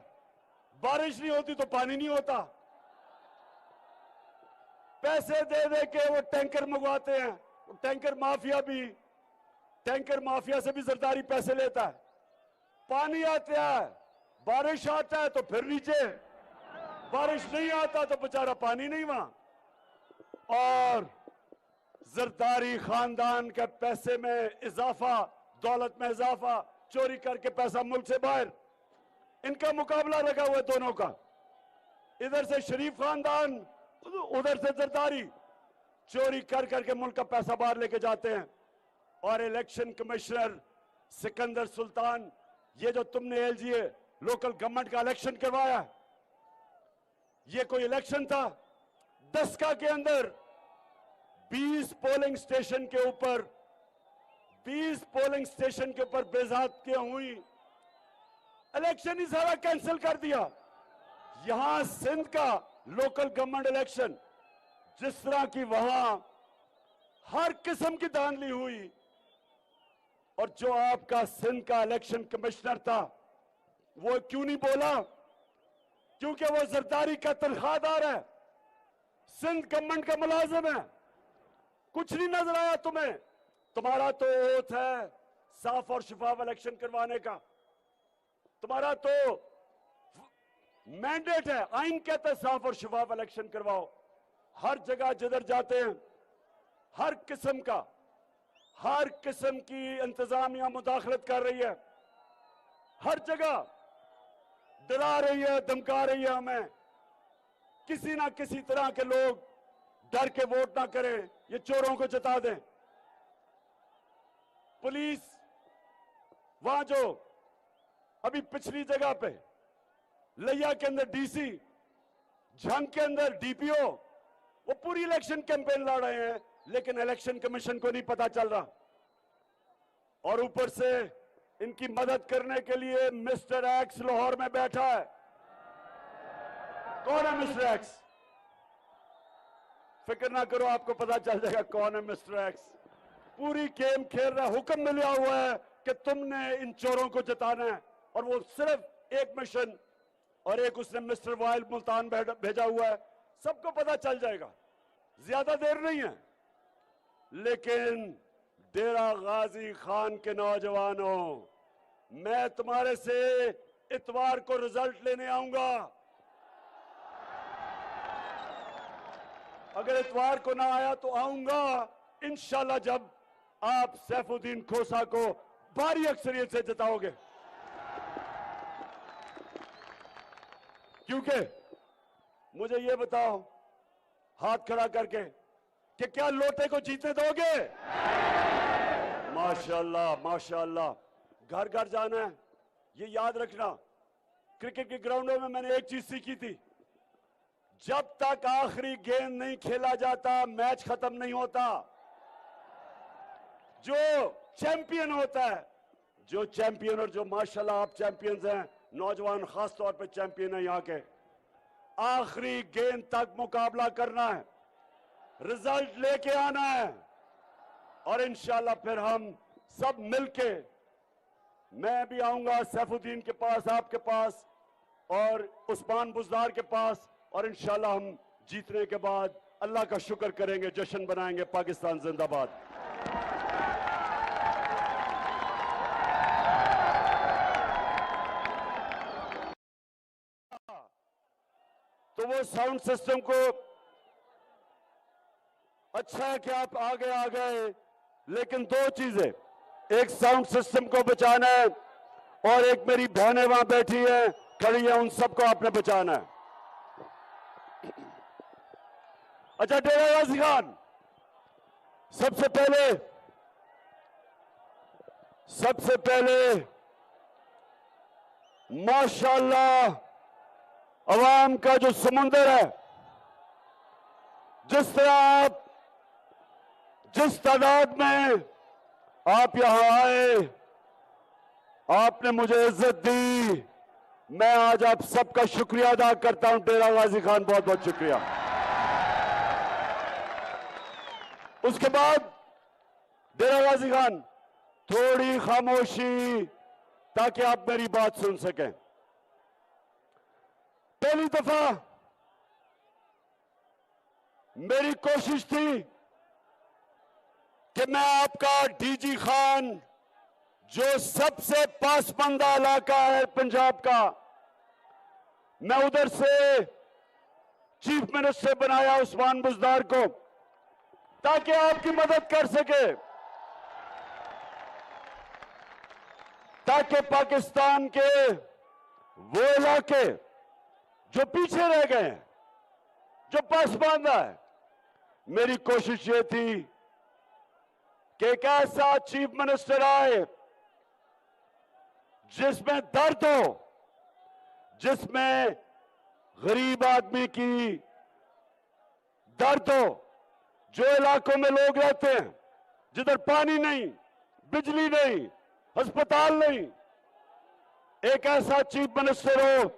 Speaker 11: बारिश नहीं होती तो पानी नहीं होता। पैसे दे दे के वो टैंकर मंगवाते हैं, वो टैंकर माफिया से भी जरदारी पैसे लेता है। पानी आता है, बारिश आता है तो फिर नीचे, बारिश नहीं आता तो बेचारा पानी नहीं वहां। और जरदारी खानदान के पैसे में इजाफा, दौलत में इजाफा, चोरी करके पैसा मुल्क से बाहर, इनका मुकाबला लगा हुआ है दोनों का। इधर से शरीफ खानदान, उधर से जरदारी, चोरी कर करके मुल्क का पैसा बाहर लेके जाते हैं। और इलेक्शन कमिश्नर सिकंदर सुल्तान, ये जो तुमने एलजीए लोकल गवर्नमेंट का इलेक्शन करवाया, ये कोई इलेक्शन था? 10 के अंदर 20 पोलिंग स्टेशन के ऊपर बेजातियां हुई, इलेक्शन ही सारा कैंसिल कर दिया। यहां सिंध का लोकल गवर्नमेंट इलेक्शन, जिस तरह की वहां हर किस्म की धांधली हुई, और जो आपका सिंध का इलेक्शन कमिश्नर था वो क्यों नहीं बोला? क्योंकि वो जरदारी का तनख्वाहदार है, सिंध गवर्नमेंट का मुलाजिम है। कुछ नहीं नजर आया तुम्हें? तुम्हारा तो ओथ है साफ और शफाफ इलेक्शन करवाने का, तुम्हारा तो मैंडेट है, आइन कहता है साफ और शफाफ इलेक्शन करवाओ। हर जगह जिधर जाते हैं हर किस्म की इंतजामिया मुदाखलत कर रही है, हर जगह डरा रही है, धमका रही है हमें, किसी ना किसी तरह के लोग डर के वोट ना करें, ये चोरों को जता दें। पुलिस वहां जो अभी पिछली जगह पे लिया के अंदर डीसी, झंग के अंदर डीपीओ, वो पूरी इलेक्शन कैंपेन लड़ रहे हैं, लेकिन इलेक्शन कमीशन को नहीं पता चल रहा। और ऊपर से इनकी मदद करने के लिए मिस्टर एक्स लाहौर में बैठा है। कौन है मिस्टर एक्स? फिक्र ना करो, आपको पता चल जाएगा कौन है मिस्टर एक्स। पूरी गेम खेल रहा है, हुक्म मिला हुआ है कि तुमने इन चोरों को जिताना है, और वो सिर्फ एक मिशन, और एक उसने मिस्टर वाइल मुल्तान भेजा हुआ है। सबको पता चल जाएगा, ज्यादा देर नहीं है। लेकिन डेरा गाजी खान के नौजवानों, मैं तुम्हारे से इतवार को रिजल्ट लेने आऊंगा। अगर इतवार को ना आया तो आऊंगा इंशाल्लाह, जब आप सैफुद्दीन खोसा को भारी अक्सरियत से जिताओगे। क्योंकि मुझे ये बताओ हाथ खड़ा करके कि क्या लोटे को जीतने दोगे? माशाल्लाह माशाल्लाह। घर घर जाना है, ये याद रखना। क्रिकेट के ग्राउंडों में मैंने एक चीज सीखी थी, जब तक आखिरी गेंद नहीं खेला जाता मैच खत्म नहीं होता। जो चैंपियन होता है, जो चैंपियन, और जो माशाल्लाह आप चैंपियंस हैं, नौजवान खास तौर पे चैंपियन है यहाँ के, आखिरी गेंद तक मुकाबला करना है, रिजल्ट लेके आना है, और इंशाल्लाह फिर हम सब मिलके, मैं भी आऊंगा सैफुद्दीन के पास, आपके पास और उस्मान बुज़दार के पास, और इंशाल्लाह हम जीतने के बाद अल्लाह का शुक्र करेंगे, जश्न बनाएंगे। पाकिस्तान जिंदाबाद। तो वो साउंड सिस्टम को अच्छा है कि आप आगे आ गए, लेकिन दो चीजें, एक साउंड सिस्टम को बचाना है और एक मेरी बहनें वहां बैठी है, खड़ी है, उन सबको आपने बचाना है। अच्छा डेरा गाजी खान, सबसे पहले माशाल्लाह अवाम का जो समुंदर है, जिस तरह आप, जिस तादाद में आप यहां आए, आपने मुझे इज्जत दी, मैं आज आप सबका शुक्रिया अदा करता हूं। डेरा गाजी खान, बहुत बहुत शुक्रिया। उसके बाद डेरा गाजी खान, थोड़ी खामोशी ताकि आप मेरी बात सुन सकें। पहली दफा मेरी कोशिश थी कि मैं आपका डीजी खान, जो सबसे पासमानदा इलाका है पंजाब का, मैं उधर से चीफ मिनिस्टर बनाया उस्मान बुज़दार को, ताकि आपकी मदद कर सके, ताकि पाकिस्तान के वो इलाके जो पीछे रह गए हैं, जो पासमानदा है, मेरी कोशिश ये थी कि एक ऐसा चीफ मिनिस्टर आए जिसमें दर्द हो, जिसमें गरीब आदमी की दर्द हो, जो इलाकों में लोग रहते हैं जिधर पानी नहीं, बिजली नहीं, अस्पताल नहीं, एक ऐसा चीफ मिनिस्टर हो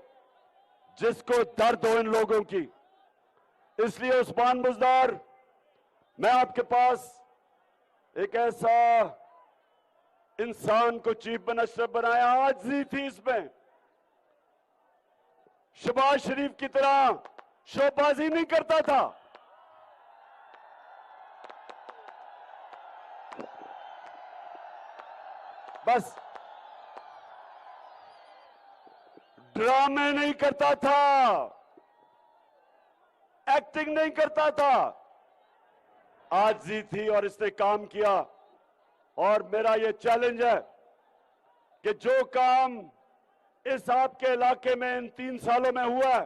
Speaker 11: जिसको दर्द हो इन लोगों की। इसलिए उस्मान बुज़दार, मैं आपके पास एक ऐसा इंसान को चीफ मिनिस्टर बनाया, आजिज़ी थी इसमें, शहबाज शरीफ की तरह शोबाजी नहीं करता था, बस ड्रामे नहीं करता था, एक्टिंग नहीं करता था, आजिज़ी थी और इसने काम किया। और मेरा ये चैलेंज है कि जो काम इस आपके इलाके में इन 3 सालों में हुआ है,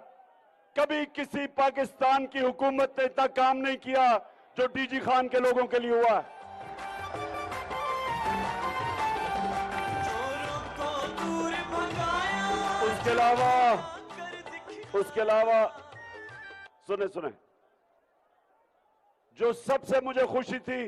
Speaker 11: कभी किसी पाकिस्तान की हुकूमत ने इतना काम नहीं किया जो डीजी खान के लोगों के लिए हुआ है। उसके अलावा सुने, जो सबसे मुझे खुशी थी